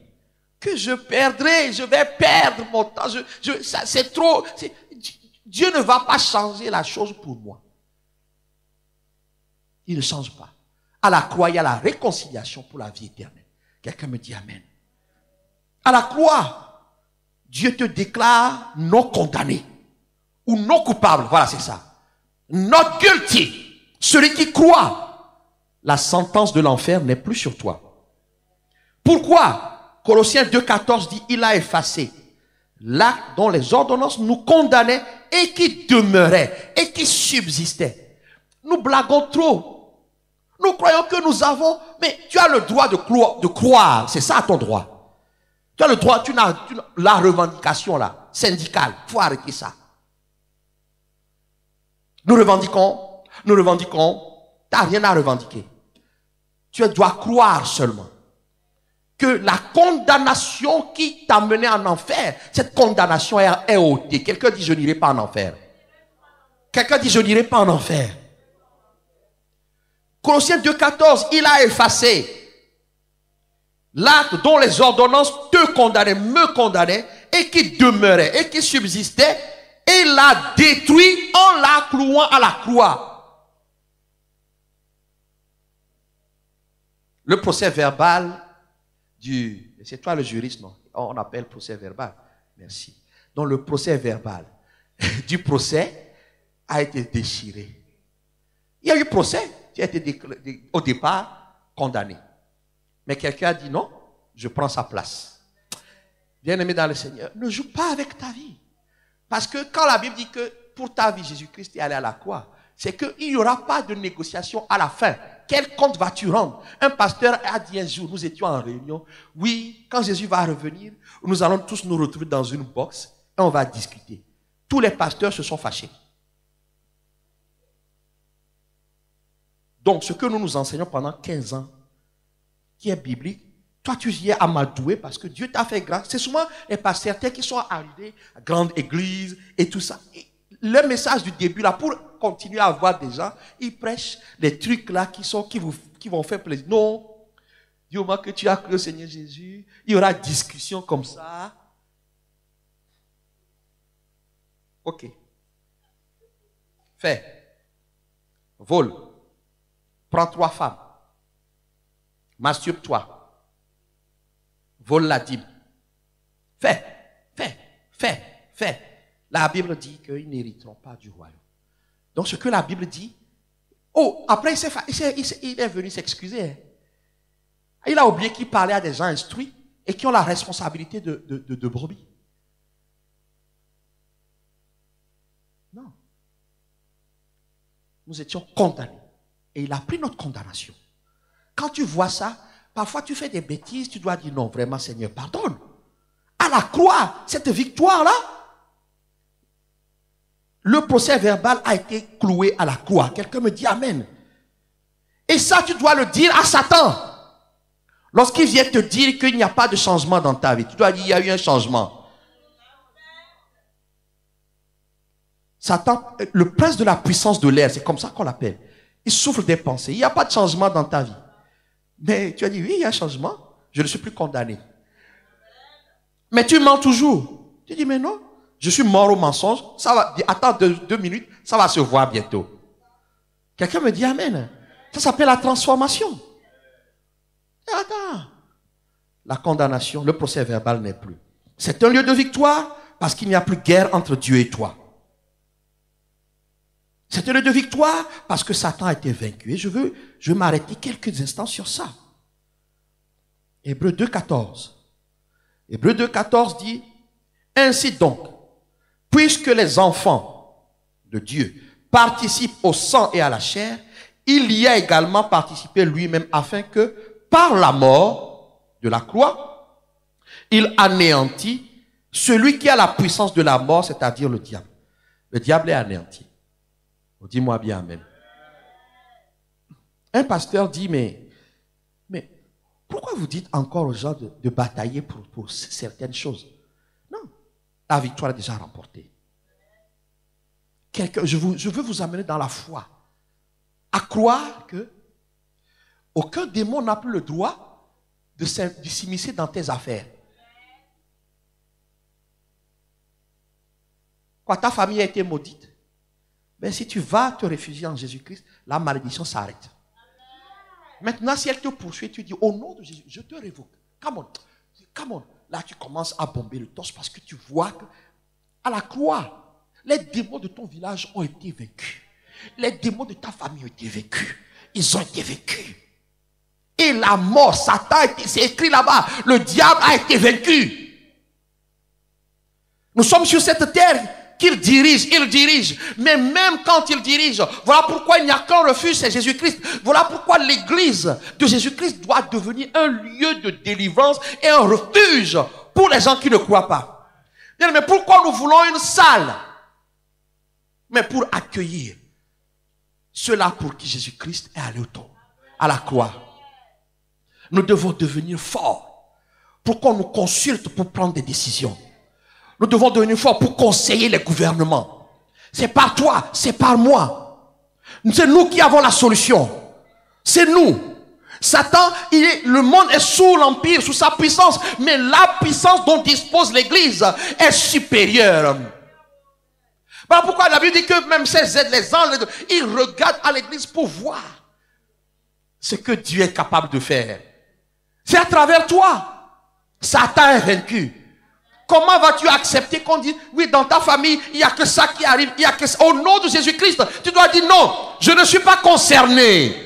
que je vais perdre mon temps. C'est trop. Dieu ne va pas changer la chose pour moi. Il ne change pas. À la croix, il y a la réconciliation pour la vie éternelle. Quelqu'un me dit amen. À la croix, Dieu te déclare non condamné ou non coupable. Voilà, c'est ça. Not guilty. Celui qui croit, la sentence de l'enfer n'est plus sur toi. Pourquoi? Colossiens 2,14 dit, il a effacé l'acte dont les ordonnances nous condamnaient et qui demeurait et qui subsistait. Nous blaguons trop. Nous croyons que nous avons, mais tu as le droit de croire. C'est ça ton droit. Tu as le droit, la revendication là, syndicale. Il faut arrêter ça. Nous revendiquons, tu n'as rien à revendiquer. Tu dois croire seulement que la condamnation qui t'a mené en enfer, cette condamnation est ôtée. Quelqu'un dit, je n'irai pas en enfer. Quelqu'un dit, je n'irai pas en enfer. Colossiens 2,14, il a effacé l'acte dont les ordonnances te condamnaient, me condamnaient, et qui demeurait, et qui subsistait, et l'a détruit en la clouant à la croix. Le procès verbal c'est toi le juriste, non? On appelle procès verbal. Merci. Donc le procès verbal du procès a été déchiré. Il y a eu procès qui a été au départ condamné. Mais quelqu'un a dit non, je prends sa place. Bien-aimé dans le Seigneur, ne joue pas avec ta vie. Parce que quand la Bible dit que pour ta vie, Jésus-Christ est allé à la croix, c'est qu'il n'y aura pas de négociation à la fin. Quel compte vas-tu rendre? Un pasteur a dit un jour, nous étions en réunion, oui, quand Jésus va revenir, nous allons tous nous retrouver dans une box et on va discuter. Tous les pasteurs se sont fâchés. Donc, ce que nous nous enseignons pendant 15 ans, qui est biblique, toi tu y es amadoué parce que Dieu t'a fait grâce. C'est souvent les pasteurs qui sont arrivés à grande église et tout ça. Et le message du début là, pour continuer à avoir des gens, ils prêchent les trucs là qui vont faire plaisir. Non, du moment que tu as cru au Seigneur Jésus, il y aura discussion comme ça. Ok. Fais. Vole. Prends 3 femmes. Masturbe-toi. Vole la dîme. Fais. La Bible dit qu'ils n'hériteront pas du royaume. Donc ce que la Bible dit, après il est venu s'excuser. Il a oublié qu'il parlait à des gens instruits et qui ont la responsabilité de brebis. Non. Nous étions condamnés. Et il a pris notre condamnation. Quand tu vois ça, parfois tu fais des bêtises, tu dois dire non, vraiment Seigneur, pardonne. À la croix, cette victoire-là, le procès verbal a été cloué à la croix. Quelqu'un me dit amen. Et ça, tu dois le dire à Satan. Lorsqu'il vient te dire qu'il n'y a pas de changement dans ta vie, tu dois dire il y a eu un changement. Satan, le prince de la puissance de l'air, c'est comme ça qu'on l'appelle. Il souffle des pensées. Il n'y a pas de changement dans ta vie. Mais tu as dit, oui, il y a un changement. Je ne suis plus condamné. Mais tu mens toujours. Tu dis, mais non, je suis mort au mensonge. Ça va, attends 2 minutes, ça va se voir bientôt. Quelqu'un me dit amen. Ça s'appelle la transformation. Et attends. La condamnation, le procès verbal n'est plus. C'est un lieu de victoire parce qu'il n'y a plus guerre entre Dieu et toi. C'est un lieu de victoire parce que Satan a été vaincu. Et je veux m'arrêter quelques instants sur ça. Hébreux 2,14. Hébreux 2,14 dit, ainsi donc, puisque les enfants de Dieu participent au sang et à la chair, il y a également participé lui-même afin que, par la mort de la croix, il anéantit celui qui a la puissance de la mort, c'est-à-dire le diable. Le diable est anéanti. Dis-moi bien amen. Un pasteur dit, mais pourquoi vous dites encore aux gens de batailler pour certaines choses? Non, la victoire est déjà remportée. Je veux vous amener dans la foi, à croire que aucun démon n'a plus le droit de s'immiscer dans tes affaires. Quand ta famille a été maudite, ben si tu vas te réfugier en Jésus-Christ, la malédiction s'arrête. Maintenant, si elle te poursuit, tu dis, au nom de Jésus, je te révoque. Come on. Là, tu commences à bomber le torse parce que tu vois que, à la croix, les démons de ton village ont été vaincus. Les démons de ta famille ont été vaincus. Ils ont été vaincus. Et la mort, Satan, c'est écrit là-bas, le diable a été vaincu. Nous sommes sur cette terre qu'il dirige, il dirige. Mais même quand il dirige, voilà pourquoi il n'y a qu'un refuge, c'est Jésus-Christ. Voilà pourquoi l'église de Jésus-Christ doit devenir un lieu de délivrance et un refuge pour les gens qui ne croient pas. Mais pourquoi nous voulons une salle? Mais pour accueillir ceux-là pour qui Jésus-Christ est allé à la croix. Nous devons devenir forts pour qu'on nous consulte pour prendre des décisions. Nous devons devenir forts pour conseiller les gouvernements. C'est par toi, c'est par moi. C'est nous qui avons la solution. C'est nous. Satan, le monde est sous l'empire, sous sa puissance. Mais la puissance dont dispose l'Église est supérieure. Voilà pourquoi la Bible dit que même les anges, ils regardent à l'Église pour voir ce que Dieu est capable de faire. C'est à travers toi. Satan est vaincu. Comment vas-tu accepter qu'on dise, oui, dans ta famille, il n'y a que ça qui arrive, il y a que ça. Au nom de Jésus-Christ, tu dois dire non, je ne suis pas concerné.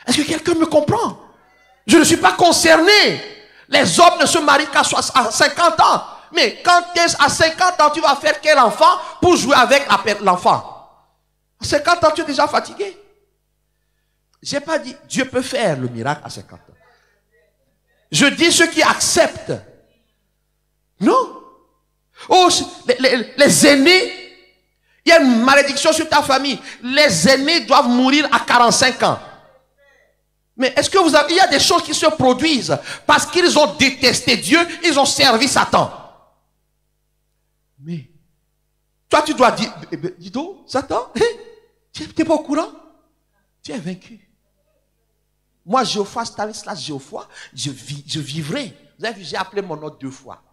Est-ce que quelqu'un me comprend? Je ne suis pas concerné. Les hommes ne se marient qu'à 50 ans. Mais quand tu es à 50 ans, tu vas faire quel enfant pour jouer avec l'enfant? À 50 ans, tu es déjà fatigué. Je n'ai pas dit, Dieu peut faire le miracle à 50 ans. Je dis ceux qui acceptent. Non. Oh, les aînés, il y a une malédiction sur ta famille. Les aînés doivent mourir à 45 ans. Mais est-ce que il y a des choses qui se produisent parce qu'ils ont détesté Dieu, ils ont servi Satan. Mais toi tu dois dire, dis donc, Satan, tu n'es pas au courant? Tu es vaincu. Moi, Geoffroy, Stanislas Geoffroy, je vivrai. Vous avez vu, j'ai appelé mon nom 2 fois.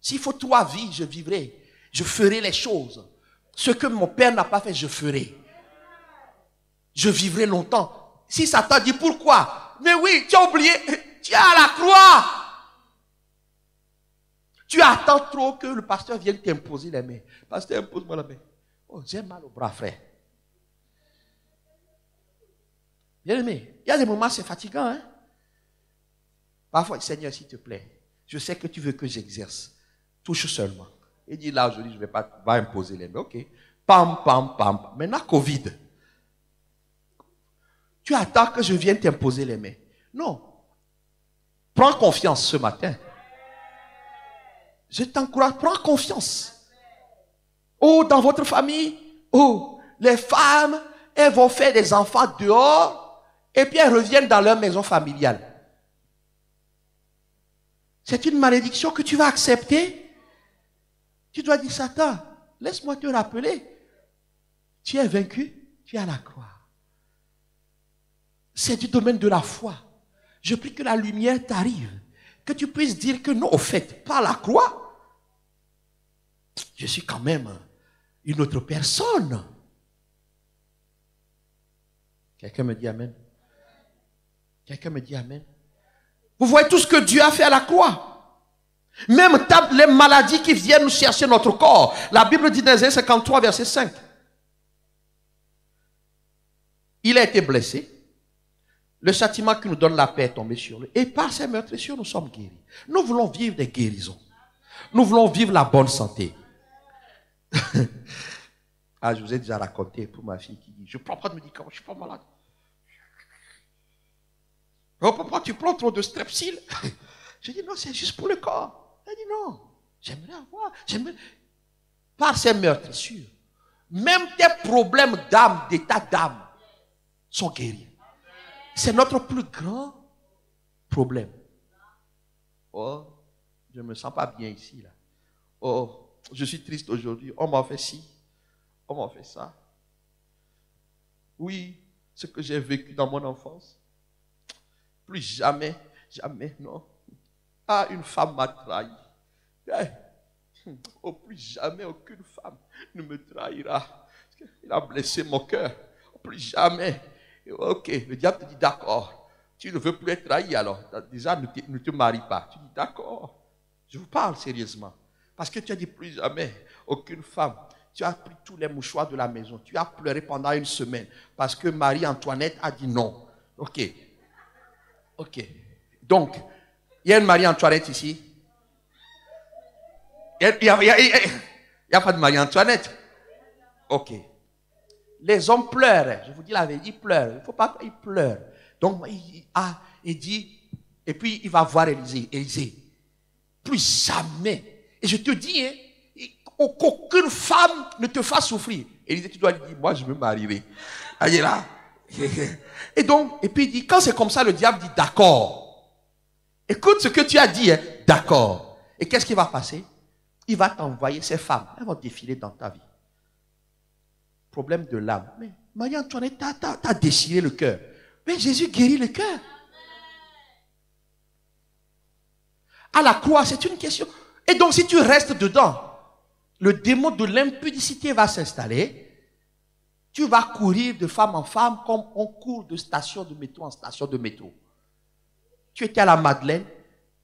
S'il faut 3 vies, je vivrai. Je ferai les choses. Ce que mon père n'a pas fait, je ferai. Je vivrai longtemps. Si Satan dit pourquoi? Mais oui, tu as oublié. Tu es à la croix. Tu attends trop que le pasteur vienne t'imposer les mains. Pasteur, impose-moi la main. Oh, j'ai mal au bras, frère. Bien aimé, il y a des moments, c'est fatigant. Hein? Parfois, Seigneur, s'il te plaît, je sais que tu veux que j'exerce. Touche seulement. Il dit là, aujourd'hui, je ne vais pas imposer les mains. Ok. Pam, pam, pam. Maintenant, Covid. Tu attends que je vienne t'imposer les mains. Non. Prends confiance ce matin. Je t'encourage, prends confiance. Oh, dans votre famille, oh, les femmes, elles vont faire des enfants dehors et puis elles reviennent dans leur maison familiale. C'est une malédiction que tu vas accepter. Tu dois dire, Satan, laisse-moi te rappeler Tu es vaincu, tu es à la croix. C'est du domaine de la foi. Je prie que la lumière t'arrive, que tu puisses dire que non, au fait, par la croix, je suis quand même une autre personne. Quelqu'un me dit amen. Quelqu'un me dit amen. Vous voyez tout ce que Dieu a fait à la croix. Même les maladies qui viennent nous chercher notre corps. La Bible dit dans Ésaïe 53, verset 5. Il a été blessé. Le châtiment qui nous donne la paix est tombé sur lui. Et par ses meurtrissures, nous sommes guéris. Nous voulons vivre des guérisons. Nous voulons vivre la bonne santé. Ah, je vous ai déjà raconté pour ma fille qui dit, je prends pas de médicaments, je suis pas malade. Oh papa, tu prends trop de strepsil. Je dis non, c'est juste pour le corps. Elle dit non, j'aimerais avoir. Par ses meurtrissures, même tes problèmes d'âme, d'état d'âme, sont guéris. C'est notre plus grand problème. Oh, je ne me sens pas bien ici, là. Oh, je suis triste aujourd'hui. On m'a fait ci, on m'a fait ça. Oui, ce que j'ai vécu dans mon enfance. Plus jamais, jamais, non. Ah, une femme m'a trahi. Oh, plus jamais aucune femme ne me trahira. Il a blessé mon cœur. Plus jamais. Ok, le diable te dit d'accord. Tu ne veux plus être trahi alors. Déjà, ne te marie pas. Tu dis d'accord. Je vous parle sérieusement. Parce que tu as dit plus jamais aucune femme. Tu as pris tous les mouchoirs de la maison. Tu as pleuré pendant une semaine. Parce que Marie-Antoinette a dit non. Ok. Ok. Donc, il y a une Marie-Antoinette ici. Il n'y a pas de Marie-Antoinette. Ok. Les hommes pleurent. Je vous dis la vérité, ils pleurent. Il ne faut pas qu'ils pleurent. Donc, il dit, et puis il va voir Élisée. Élisée, plus jamais. Et je te dis, qu'aucune femme ne te fasse souffrir. Élisée, tu dois lui dire, moi je me marierai. Allez là. Et donc, et puis il dit, quand c'est comme ça, le diable dit, d'accord. Écoute ce que tu as dit, hein, d'accord. Et qu'est-ce qui va passer? Il va t'envoyer ces femmes. Elles vont défiler dans ta vie. Problème de l'âme. Mais Marie-Antoinette, t'as déchiré le cœur. Mais Jésus guérit le cœur. À la croix, c'est une question. Et donc, si tu restes dedans, le démon de l'impudicité va s'installer. Tu vas courir de femme en femme comme on court de station de métro en station de métro. Tu étais à la Madeleine,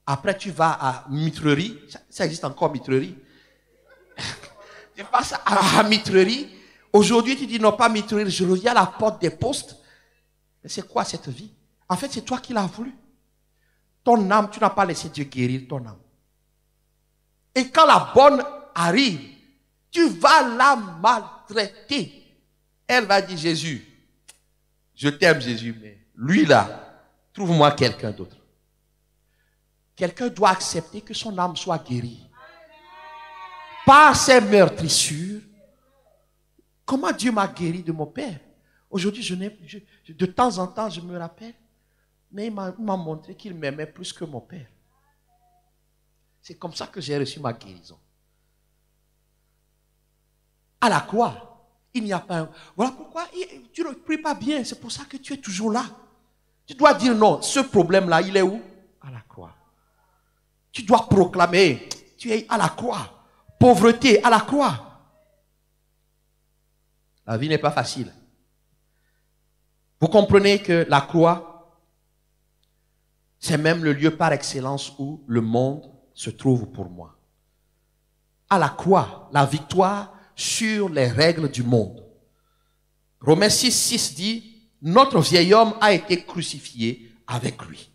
après tu vas à Mitrerie, ça existe encore Mitrerie. Tu passes à Mitrerie, aujourd'hui tu dis non pas Mitrerie, je reviens à la porte des postes. Mais c'est quoi cette vie? En fait c'est toi qui l'as voulu. Ton âme, tu n'as pas laissé Dieu guérir ton âme. Et quand la bonne arrive, tu vas la maltraiter. Elle va dire, Jésus, je t'aime Jésus, mais lui là, trouve-moi quelqu'un d'autre. Quelqu'un doit accepter que son âme soit guérie. Par ses meurtrissures, comment Dieu m'a guéri de mon père? Aujourd'hui, de temps en temps, je me rappelle, mais il m'a montré qu'il m'aimait plus que mon père. C'est comme ça que j'ai reçu ma guérison. À la croix. Il n'y a pas un... Voilà pourquoi tu ne pries pas bien. C'est pour ça que tu es toujours là. Tu dois dire non. Ce problème-là, il est où? À la croix. Tu dois proclamer. Tu es à la croix. Pauvreté, à la croix. La vie n'est pas facile. Vous comprenez que la croix, c'est même le lieu par excellence où le monde se trouve pour moi. À la croix, la victoire sur les règles du monde. Romains 6 dit, notre vieil homme a été crucifié avec lui.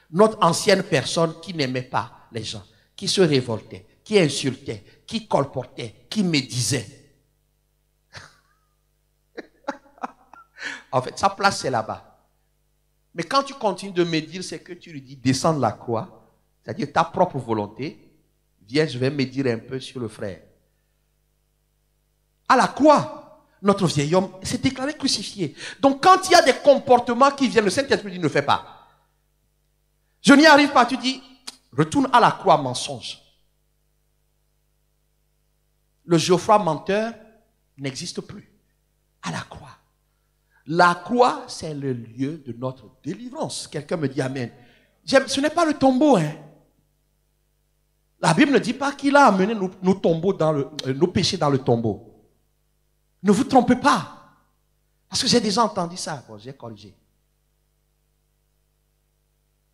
Notre ancienne personne qui n'aimait pas les gens, qui se révoltait, qui insultait, qui colportait, qui médisait. En fait, sa place c'est là-bas. Mais quand tu continues de médire, c'est que tu lui dis, descends de la croix, c'est-à-dire ta propre volonté, viens, je vais médire un peu sur le frère. À la croix, notre vieil homme s'est déclaré crucifié. Donc quand il y a des comportements qui viennent, le Saint-Esprit dit ne fais pas. Je n'y arrive pas, tu dis, retourne à la croix, mensonge. Le Geoffroy menteur n'existe plus. À la croix. La croix, c'est le lieu de notre délivrance. Quelqu'un me dit amen. Ce n'est pas le tombeau, hein. La Bible ne dit pas qu'il a amené nos tombeaux nos péchés dans le tombeau. Ne vous trompez pas. Parce que j'ai déjà entendu ça. Bon, j'ai corrigé.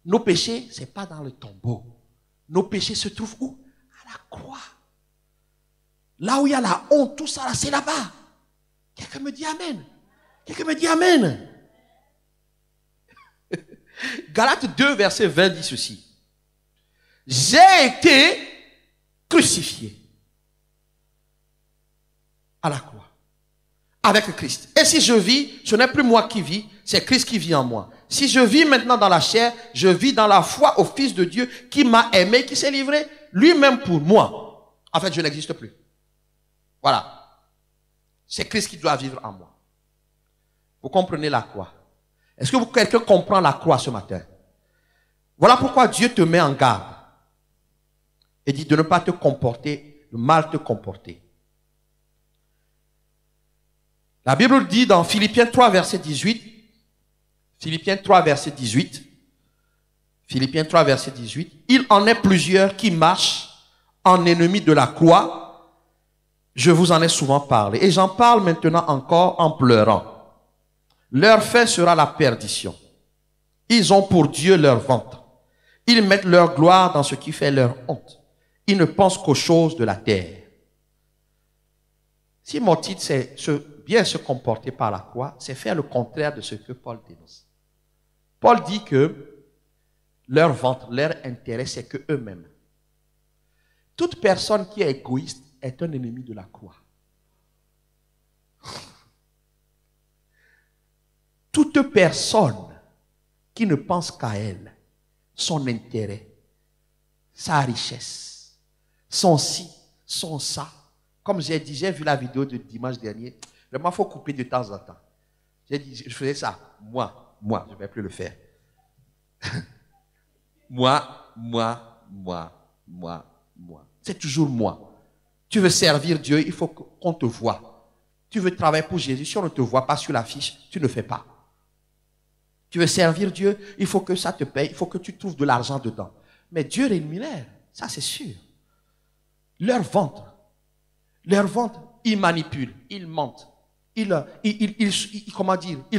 Nos péchés, ce n'est pas dans le tombeau. Nos péchés se trouvent où? À la croix. Là où il y a la honte, tout ça, c'est là-bas. Quelqu'un me dit amen. Quelqu'un me dit amen. Galates 2, verset 20 dit ceci. J'ai été crucifié à la croix avec Christ. Et si je vis, ce n'est plus moi qui vis, c'est Christ qui vit en moi. Si je vis maintenant dans la chair, je vis dans la foi au Fils de Dieu qui m'a aimé, qui s'est livré lui-même pour moi. En fait, je n'existe plus. Voilà. C'est Christ qui doit vivre en moi. Vous comprenez la croix? Est-ce que quelqu'un comprend la croix ce matin? Voilà pourquoi Dieu te met en garde. Et dit de ne pas te comporter, de mal te comporter. La Bible dit dans Philippiens 3, verset 18, Philippiens 3, verset 18, Philippiens 3, verset 18, il en est plusieurs qui marchent en ennemis de la croix. Je vous en ai souvent parlé. Et j'en parle maintenant encore en pleurant. Leur fin sera la perdition. Ils ont pour Dieu leur ventre. Ils mettent leur gloire dans ce qui fait leur honte. Ils ne pensent qu'aux choses de la terre. Si mon titre c'est bien se comporter par la croix, c'est faire le contraire de ce que Paul dénonce. Paul dit que leur ventre, leur intérêt, c'est que eux-mêmes. Toute personne qui est égoïste est un ennemi de la croix. Toute personne qui ne pense qu'à elle, son intérêt, sa richesse, son ci, son ça. Comme j'ai dit, j'ai vu la vidéo de dimanche dernier. Vraiment, il faut couper de temps en temps. J'ai dit, je faisais ça. Moi, je ne vais plus le faire. moi. C'est toujours moi. Tu veux servir Dieu, il faut qu'on te voie. Tu veux travailler pour Jésus, si on ne te voit pas sur l'affiche, tu ne fais pas. Tu veux servir Dieu, il faut que ça te paye, il faut que tu trouves de l'argent dedans. Mais Dieu rémunère, ça c'est sûr. Leur ventre, ils manipulent, ils mentent, ils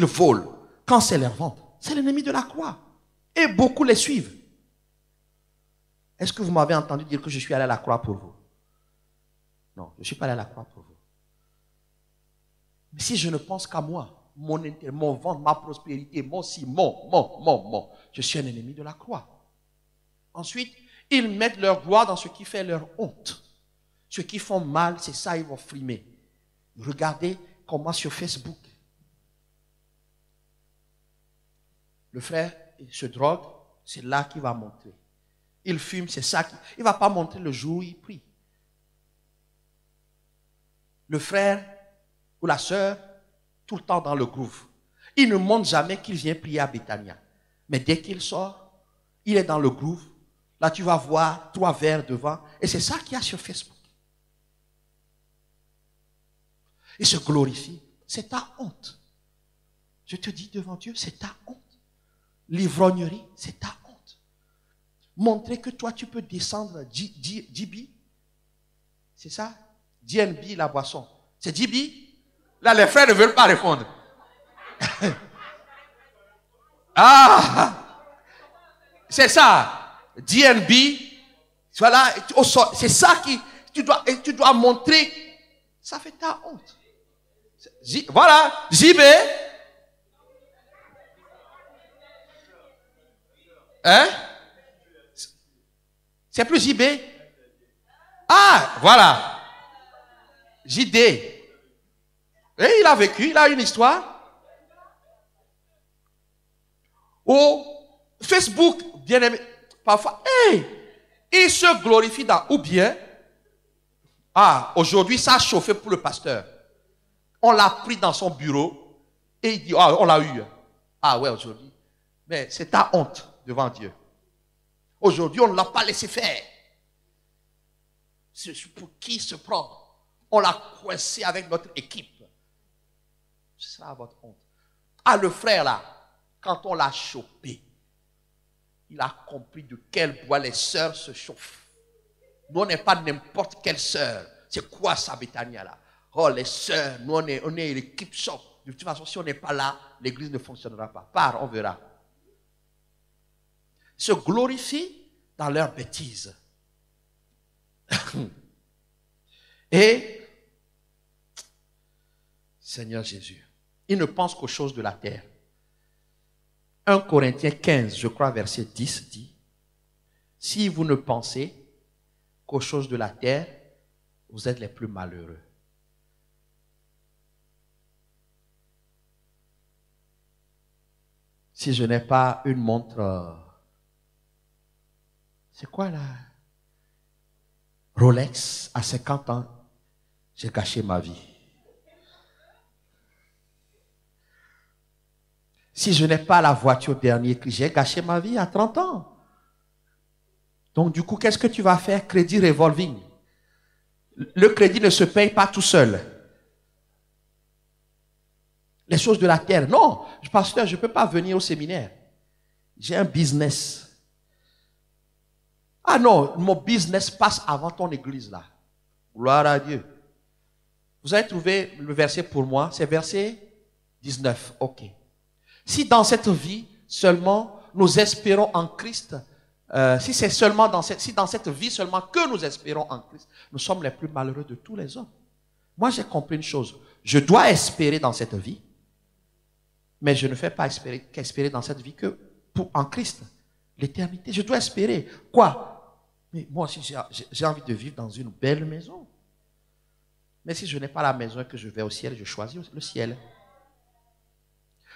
volent. Quand c'est leur ventre, c'est l'ennemi de la croix. Et beaucoup les suivent. Est-ce que vous m'avez entendu dire que je suis allé à la croix pour vous? Non, je ne suis pas allé à la croix pour vous. Mais si je ne pense qu'à moi, mon intérêt, mon ventre, ma prospérité, je suis un ennemi de la croix. Ensuite, ils mettent leur gloire dans ce qui fait leur honte. Ceux qui font mal, c'est ça, ils vont frimer. Regardez comment sur Facebook, le frère se drogue, c'est là qu'il va montrer. Il fume, c'est ça il ne va pas montrer le jour où il prie. Le frère ou la sœur, tout le temps dans le groove. Il ne montre jamais qu'il vient prier à Bethania. Mais dès qu'il sort, il est dans le groove. Là, tu vas voir 3 verres devant. Et c'est ça qu'il y a sur Facebook. Il se glorifie. C'est ta honte. Je te dis devant Dieu, c'est ta honte. L'ivrognerie, c'est ta honte. Montrer que toi, tu peux descendre DB. C'est ça? DNB, la boisson. C'est DB? Là, les frères ne veulent pas répondre. Ah! C'est ça. DNB. Voilà. C'est ça qui... Tu dois montrer. Ça fait ta honte. Voilà. JB. Hein? C'est plus JB? Ah, voilà. JD. Et il a vécu, il a une histoire. Au Facebook, bien aimé, parfois, il se glorifie dans, ou bien, aujourd'hui, ça a chauffé pour le pasteur. On l'a pris dans son bureau et il dit, on l'a eu. Ah ouais, aujourd'hui. Mais c'est ta honte devant Dieu. Aujourd'hui, on ne l'a pas laissé faire. C'est pour qui se prend? On l'a coincé avec notre équipe. Ce sera à votre honte. Ah, le frère là, quand on l'a chopé, il a compris de quel bois les sœurs se chauffent. Nous, on n'est pas n'importe quelle sœur. C'est quoi ça, Bethania là? Oh, les sœurs, nous, on est l'équipe choc. De toute façon, si on n'est pas là, l'église ne fonctionnera pas. Pars, on verra. Ils se glorifient dans leurs bêtises. Et, Seigneur Jésus, ils ne pensent qu'aux choses de la terre. 1 Corinthiens 15, je crois, verset 10 dit, si vous ne pensez qu'aux choses de la terre, vous êtes les plus malheureux. Si je n'ai pas une montre, c'est quoi là? Rolex, à 50 ans, j'ai gâché ma vie. Si je n'ai pas la voiture dernier cri, j'ai gâché ma vie à 30 ans. Donc du coup, qu'est-ce que tu vas faire? Crédit revolving. Le crédit ne se paye pas tout seul. Les choses de la terre. Non, pasteur, je ne peux pas venir au séminaire. J'ai un business. Ah non, mon business passe avant ton église là. Gloire à Dieu. Vous avez trouvé le verset pour moi? C'est verset 19. Ok. Si dans cette vie seulement nous espérons en Christ, si c'est seulement dans cette vie seulement que nous espérons en Christ, nous sommes les plus malheureux de tous les hommes. Moi j'ai compris une chose. Je dois espérer dans cette vie, mais je ne fais pas qu'espérer dans cette vie que en Christ. L'éternité, je dois espérer. Quoi? Mais moi aussi, j'ai envie de vivre dans une belle maison. Mais si je n'ai pas la maison et que je vais au ciel, je choisis le ciel.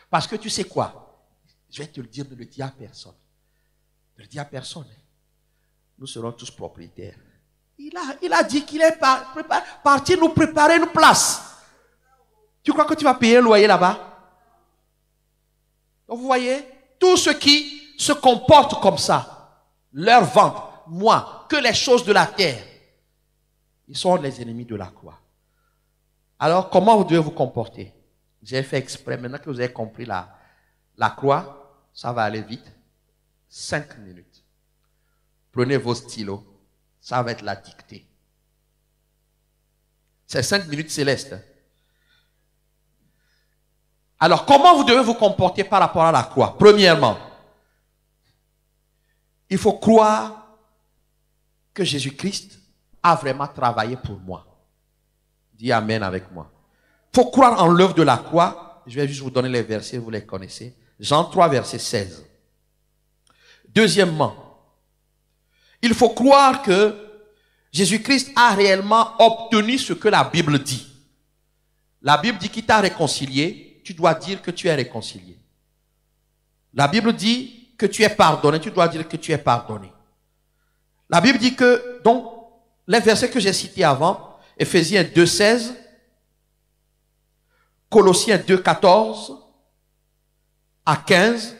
Parce que tu sais quoi? Je vais te le dire, ne le dis à personne. Ne le dis à personne. Nous serons tous propriétaires. Il a dit qu'il est parti nous préparer une place. Tu crois que tu vas payer un loyer là-bas? Donc vous voyez, tous ceux qui se comportent comme ça, leur ventre, moi, que les choses de la terre, ils sont les ennemis de la croix. Alors, comment vous devez vous comporter? J'ai fait exprès, maintenant que vous avez compris la croix, ça va aller vite. 5 minutes. Prenez vos stylos, ça va être la dictée. C'est 5 minutes célestes. Alors, comment vous devez vous comporter par rapport à la croix? Premièrement, il faut croire que Jésus-Christ a vraiment travaillé pour moi. Dis Amen avec moi. Il faut croire en l'œuvre de la croix. Je vais juste vous donner les versets, vous les connaissez. Jean 3, verset 16. Deuxièmement, il faut croire que Jésus-Christ a réellement obtenu ce que la Bible dit. La Bible dit qu'il t'a réconcilié, tu dois dire que tu es réconcilié. La Bible dit que tu es pardonné, tu dois dire que tu es pardonné. La Bible dit que, donc, les versets que j'ai cités avant, Éphésiens 2, 16, Colossiens 2, 14 à 15,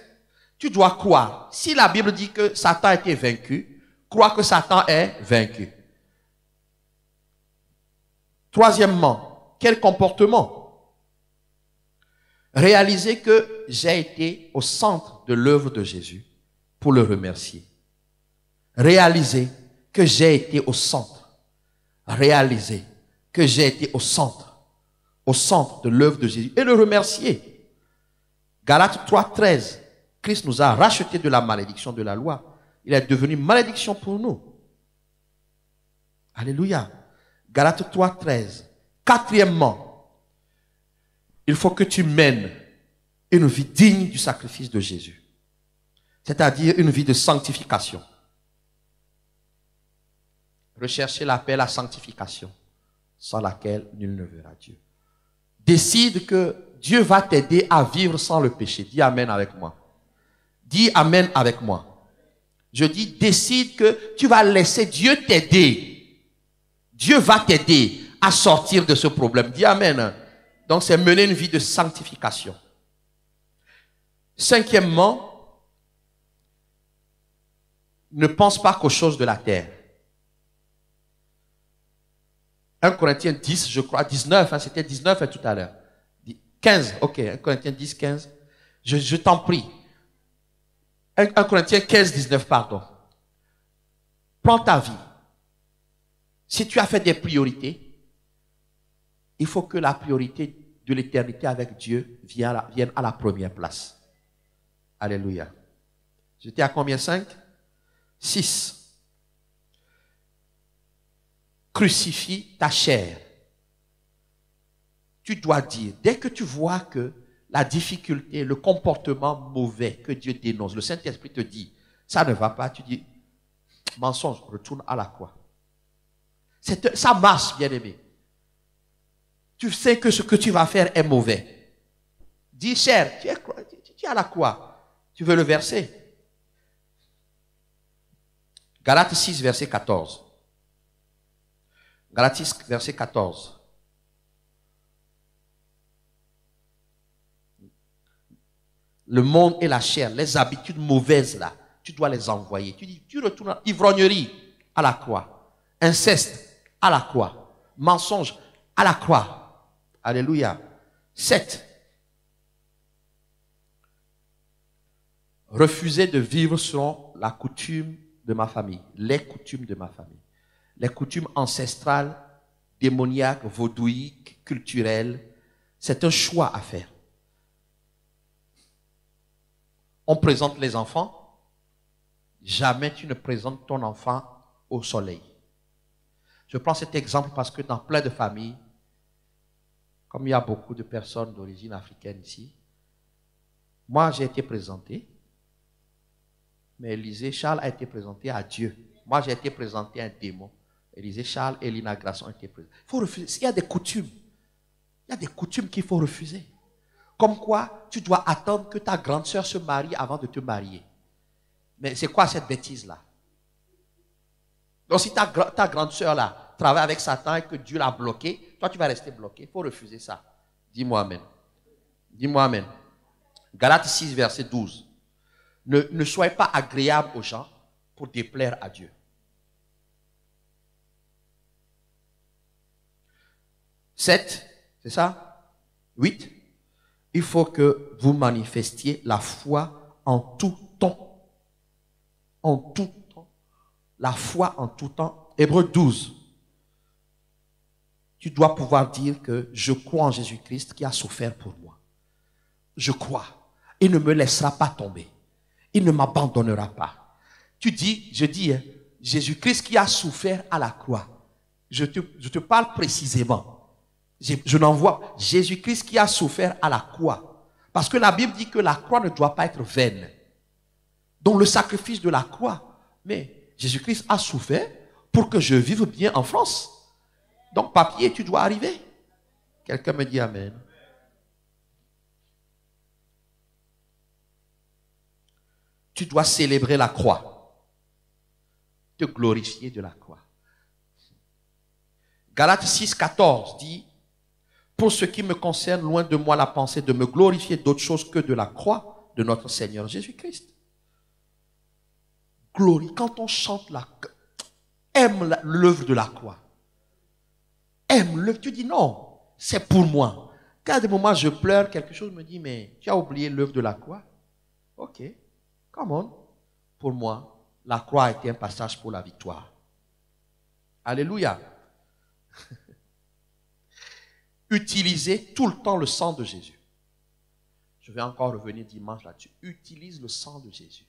tu dois croire. Si la Bible dit que Satan a été vaincu, crois que Satan est vaincu. Troisièmement, quel comportement? Réaliser que j'ai été au centre de l'œuvre de Jésus pour le remercier. Réaliser que j'ai été au centre. Réaliser que j'ai été au centre de l'œuvre de Jésus et le remercier. Galates 3, 13. Christ nous a rachetés de la malédiction de la loi. Il est devenu malédiction pour nous. Alléluia. Galates 3, 13. Quatrièmement, il faut que tu mènes une vie digne du sacrifice de Jésus. C'est-à-dire une vie de sanctification. Recherchez la paix, la sanctification, sans laquelle nul ne verra Dieu. Décide que Dieu va t'aider à vivre sans le péché. Dis Amen avec moi. Dis Amen avec moi. Je dis, décide que tu vas laisser Dieu t'aider. Dieu va t'aider à sortir de ce problème. Dis Amen. Donc c'est mener une vie de sanctification. Cinquièmement, ne pense pas qu'aux choses de la terre. 1 Corinthiens 10, je crois, 19, c'était 19 tout à l'heure. 15, ok, 1 Corinthiens 10, 15. Je t'en prie. 1 Corinthiens 15, 19, pardon. Prends ta vie. Si tu as fait des priorités, il faut que la priorité de l'éternité avec Dieu vienne à la première place. Alléluia. J'étais à combien? 5? 6. Crucifie ta chair. Tu dois dire, dès que tu vois que la difficulté, le comportement mauvais que Dieu dénonce, le Saint-Esprit te dit, ça ne va pas, tu dis, mensonge, retourne à la croix. Ça marche, bien-aimé. Tu sais que ce que tu vas faire est mauvais. Dis, cher, tu es à la croix. Tu veux le verset? Galates 6, verset 14. Galates 6, verset 14. Le monde et la chair, les habitudes mauvaises là, tu dois les envoyer. Tu dis, tu retournes à ivrognerie à la croix, inceste à la croix, mensonge à la croix. Alléluia. 7. Refuser de vivre selon la coutume de ma famille, les coutumes de ma famille, les coutumes ancestrales, démoniaques, vaudouiques, culturelles. C'est un choix à faire. On présente les enfants. Jamais tu ne présentes ton enfant au soleil. Je prends cet exemple parce que dans plein de familles, comme il y a beaucoup de personnes d'origine africaine ici, moi j'ai été présenté, mais Élisée Charles a été présenté à Dieu. Moi j'ai été présenté à un démon. Élisée Charles et Lina Grace ont été présentés. Il faut refuser. Il y a des coutumes. Il y a des coutumes qu'il faut refuser. Comme quoi, tu dois attendre que ta grande sœur se marie avant de te marier. Mais c'est quoi cette bêtise-là? Donc si ta grande sœur là travaille avec Satan et que Dieu l'a bloqué, toi tu vas rester bloqué. Il faut refuser ça. Dis-moi amen. Dis-moi amen. Galates 6, verset 12. Ne soyez pas agréable aux gens pour déplaire à Dieu. 7, c'est ça? 8. Il faut que vous manifestiez la foi en tout temps. En tout temps. La foi en tout temps. Hébreux 12. Tu dois pouvoir dire que je crois en Jésus-Christ qui a souffert pour moi. Je crois. Il ne me laissera pas tomber. Il ne m'abandonnera pas. Je dis, Jésus-Christ qui a souffert à la croix. Je te parle précisément. Je n'envoie Jésus-Christ qui a souffert à la croix. Parce que la Bible dit que la croix ne doit pas être vaine. Donc le sacrifice de la croix. Mais Jésus-Christ a souffert pour que je vive bien en France. Donc papier, tu dois arriver. Quelqu'un me dit amen. Tu dois célébrer la croix. Te glorifier de la croix. Galates 6, 14 dit, pour ce qui me concerne, loin de moi la pensée de me glorifier d'autre chose que de la croix de notre Seigneur Jésus-Christ. Glorie, quand on chante aime l'œuvre de la croix. Aime l'œuvre, tu dis non, c'est pour moi. Quand à des moments je pleure, quelque chose me dit, mais tu as oublié l'œuvre de la croix. Ok, come on. Pour moi, la croix a été un passage pour la victoire. Alléluia. Utilisez tout le temps le sang de Jésus. Je vais encore revenir dimanche là-dessus. Utilise le sang de Jésus.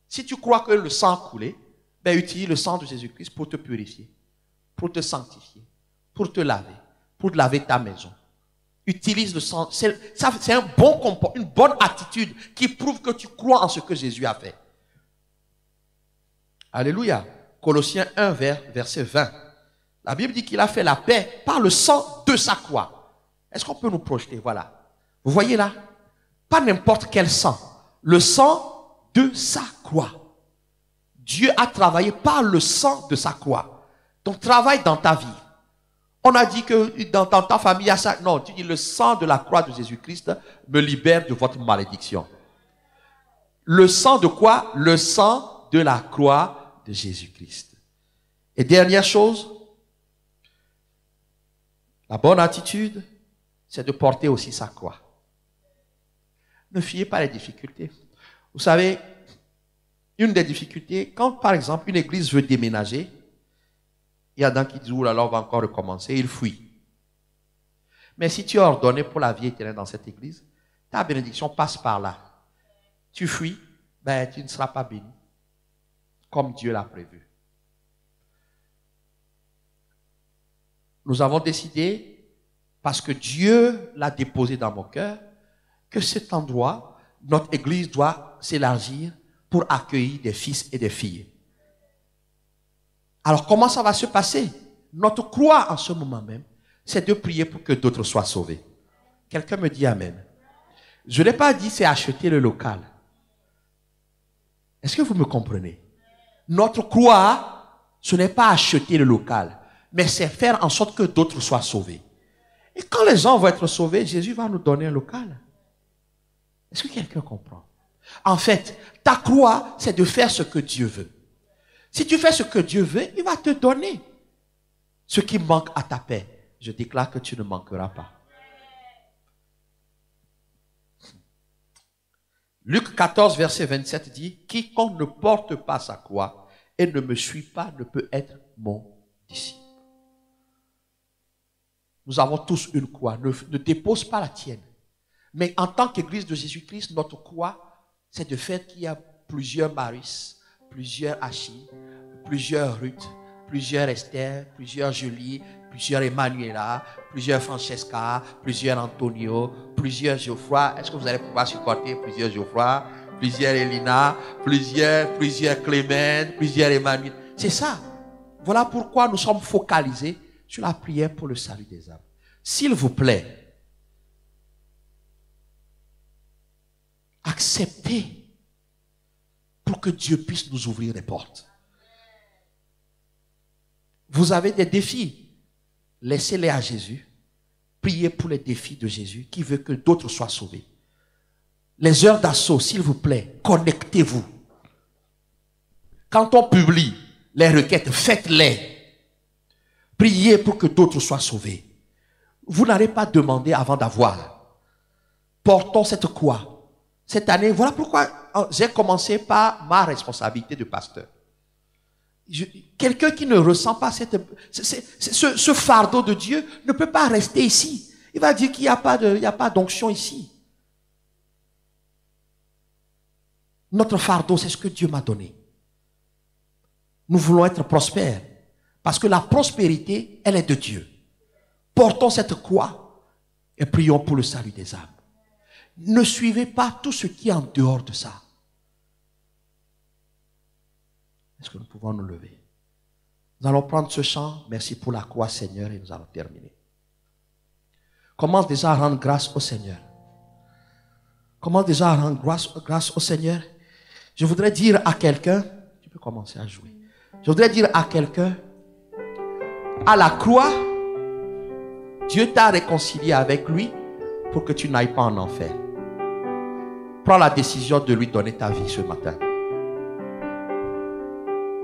Si tu crois que le sang a coulé, ben utilise le sang de Jésus-Christ pour te purifier, pour te sanctifier, pour te laver, pour laver ta maison. Utilise le sang. C'est un bon comportement, une bonne attitude qui prouve que tu crois en ce que Jésus a fait. Alléluia. Colossiens 1, verset 20. La Bible dit qu'il a fait la paix par le sang de sa croix. Est-ce qu'on peut nous projeter? Voilà. Vous voyez là? Pas n'importe quel sang. Le sang de sa croix. Dieu a travaillé par le sang de sa croix. Donc travaille dans ta vie. On a dit que dans ta famille, il y a ça. Non, tu dis le sang de la croix de Jésus-Christ me libère de votre malédiction. Le sang de quoi? Le sang de la croix de Jésus-Christ. Et dernière chose, la bonne attitude, c'est de porter aussi sa croix. Ne fuyez pas les difficultés. Vous savez, une des difficultés, quand par exemple une église veut déménager, il y a des gens qui disent, oulala, on va encore recommencer, ils fuient. Mais si tu es ordonné pour la vie éternelle dans cette église, ta bénédiction passe par là. Tu fuis, ben tu ne seras pas béni, comme Dieu l'a prévu. Nous avons décidé, parce que Dieu l'a déposé dans mon cœur, que cet endroit, notre église doit s'élargir pour accueillir des fils et des filles. Alors comment ça va se passer? Notre croix en ce moment même, c'est de prier pour que d'autres soient sauvés. Quelqu'un me dit amen. Je n'ai pas dit c'est acheter le local. Est-ce que vous me comprenez? Notre croix, ce n'est pas acheter le local, mais c'est faire en sorte que d'autres soient sauvés. Et quand les gens vont être sauvés, Jésus va nous donner un local. Est-ce que quelqu'un comprend? En fait, ta croix, c'est de faire ce que Dieu veut. Si tu fais ce que Dieu veut, il va te donner ce qui manque à ta paix. Je déclare que tu ne manqueras pas. Luc 14, verset 27 dit, « Quiconque ne porte pas sa croix et ne me suit pas ne peut être mon disciple. » Nous avons tous une croix. Ne dépose pas la tienne. Mais en tant qu'Église de Jésus-Christ, notre croix, c'est de faire qu'il y a plusieurs Maris, plusieurs Achille, plusieurs Ruth, plusieurs Esther, plusieurs Julie, plusieurs Emmanuela, plusieurs Francesca, plusieurs Antonio, plusieurs Geoffroy. Est-ce que vous allez pouvoir supporter plusieurs Geoffroy, plusieurs Elina, plusieurs Clément, plusieurs Emmanuel? C'est ça. Voilà pourquoi nous sommes focalisés sur la prière pour le salut des âmes. S'il vous plaît, acceptez pour que Dieu puisse nous ouvrir les portes. Vous avez des défis, laissez-les à Jésus. Priez pour les défis de Jésus qui veut que d'autres soient sauvés. Les heures d'assaut, s'il vous plaît, connectez-vous. Quand on publie les requêtes, faites-les. Priez pour que d'autres soient sauvés. Vous n'allez pas demander avant d'avoir. Portons cette croix. Cette année, voilà pourquoi j'ai commencé par ma responsabilité de pasteur. Quelqu'un qui ne ressent pas ce fardeau de Dieu ne peut pas rester ici. Il va dire qu'il n'y a pas d'onction ici. Notre fardeau, c'est ce que Dieu m'a donné. Nous voulons être prospères. Parce que la prospérité, elle est de Dieu. Portons cette croix et prions pour le salut des âmes. Ne suivez pas tout ce qui est en dehors de ça. Est-ce que nous pouvons nous lever? Nous allons prendre ce chant. Merci pour la croix, Seigneur, et nous allons terminer. Commence déjà à rendre grâce au Seigneur. Commence déjà à rendre grâce au Seigneur. Je voudrais dire à quelqu'un, tu peux commencer à jouer. Je voudrais dire à quelqu'un, à la croix, Dieu t'a réconcilié avec lui pour que tu n'ailles pas en enfer. Prends la décision de lui donner ta vie ce matin.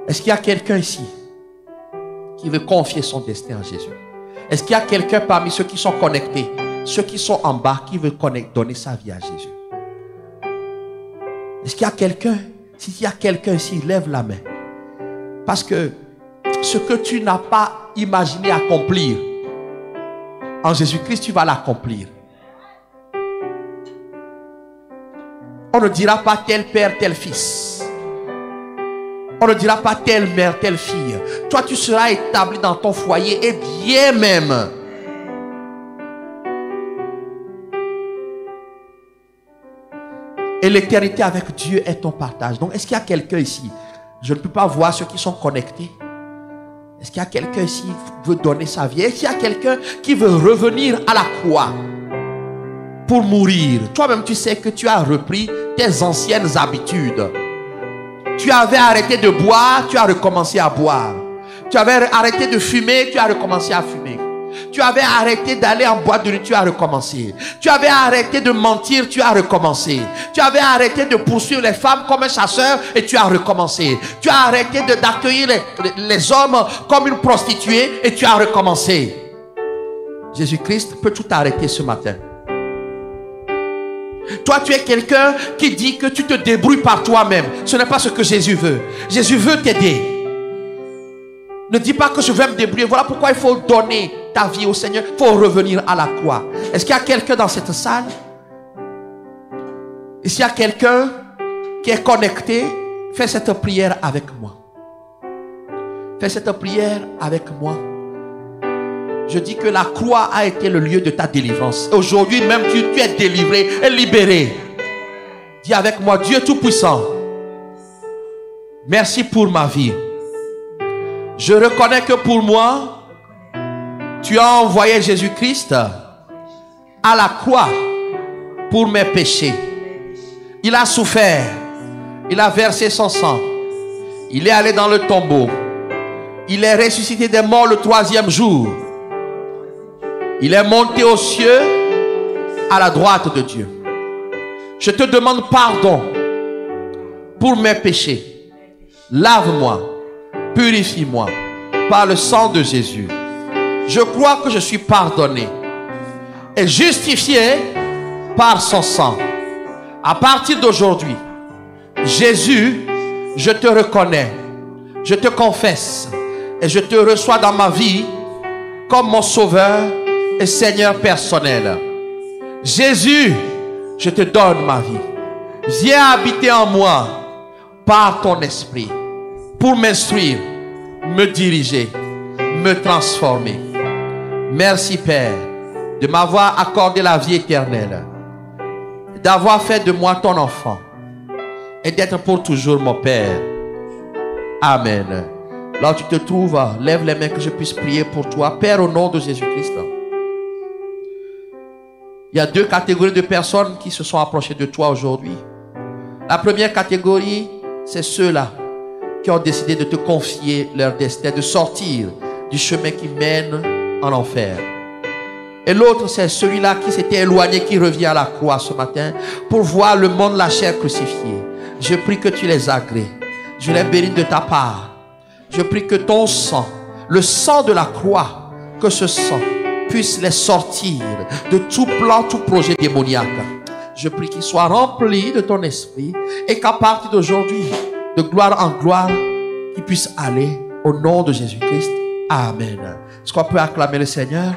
Est-ce qu'il y a quelqu'un ici qui veut confier son destin à Jésus? Est-ce qu'il y a quelqu'un parmi ceux qui sont connectés, ceux qui sont en bas, qui veut donner sa vie à Jésus? Est-ce qu'il y a quelqu'un? S'il y a quelqu'un ici, lève la main. Parce que ce que tu n'as pas imaginé accomplir, en Jésus-Christ, tu vas l'accomplir. On ne dira pas tel père, tel fils. On ne dira pas telle mère, telle fille. Toi, tu seras établi dans ton foyer et bien même. Et l'éternité avec Dieu est ton partage. Donc, est-ce qu'il y a quelqu'un ici? Je ne peux pas voir ceux qui sont connectés. Est-ce qu'il y a quelqu'un ici qui veut donner sa vie? Est-ce qu'il y a quelqu'un qui veut revenir à la croix pour mourir? Toi-même, tu sais que tu as repris tes anciennes habitudes. Tu avais arrêté de boire, tu as recommencé à boire. Tu avais arrêté de fumer, tu as recommencé à fumer. Tu avais arrêté d'aller en boîte de nuit, tu as recommencé. Tu avais arrêté de mentir, tu as recommencé. Tu avais arrêté de poursuivre les femmes comme un chasseur et tu as recommencé. Tu as arrêté d'accueillir les hommes comme une prostituée et tu as recommencé. Jésus-Christ peut tout arrêter ce matin. Toi, tu es quelqu'un qui dit que tu te débrouilles par toi-même. Ce n'est pas ce que Jésus veut. Jésus veut t'aider. Ne dis pas que je vais me débrouiller. Voilà pourquoi il faut donner ta vie au Seigneur. Il faut revenir à la croix. Est-ce qu'il y a quelqu'un dans cette salle? Et s'il y a quelqu'un qui est connecté, fais cette prière avec moi. Fais cette prière avec moi. Je dis que la croix a été le lieu de ta délivrance. Aujourd'hui même, tu es délivré et libéré. Dis avec moi, Dieu Tout-Puissant, merci pour ma vie. Je reconnais que pour moi, tu as envoyé Jésus-Christ à la croix pour mes péchés. Il a souffert. Il a versé son sang. Il est allé dans le tombeau. Il est ressuscité des morts le 3e jour. Il est monté aux cieux à la droite de Dieu. Je te demande pardon pour mes péchés. Lave-moi, purifie-moi par le sang de Jésus. Je crois que je suis pardonné et justifié par son sang. À partir d'aujourd'hui, Jésus, je te reconnais, je te confesse et je te reçois dans ma vie comme mon sauveur et Seigneur personnel. Jésus, je te donne ma vie. Viens habiter en moi par ton esprit pour m'instruire, me diriger, me transformer. Merci Père de m'avoir accordé la vie éternelle, d'avoir fait de moi ton enfant et d'être pour toujours mon Père. Amen. Là où tu te trouves, lève les mains que je puisse prier pour toi. Père, au nom de Jésus-Christ. Il y a 2 catégories de personnes qui se sont approchées de toi aujourd'hui. La première catégorie, c'est ceux-là qui ont décidé de te confier leur destin, de sortir du chemin qui mène en enfer. Et l'autre, c'est celui-là qui s'était éloigné, qui revient à la croix ce matin pour voir le monde, la chair crucifiée. Je prie que tu les agrées. Je les bénis de ta part. Je prie que ton sang, le sang de la croix, que ce sang puisse les sortir de tout plan, tout projet démoniaque. Je prie qu'ils soient remplis de ton esprit et qu'à partir d'aujourd'hui, de gloire en gloire, qu'ils puissent aller au nom de Jésus-Christ. Amen. Est-ce qu'on peut acclamer le Seigneur?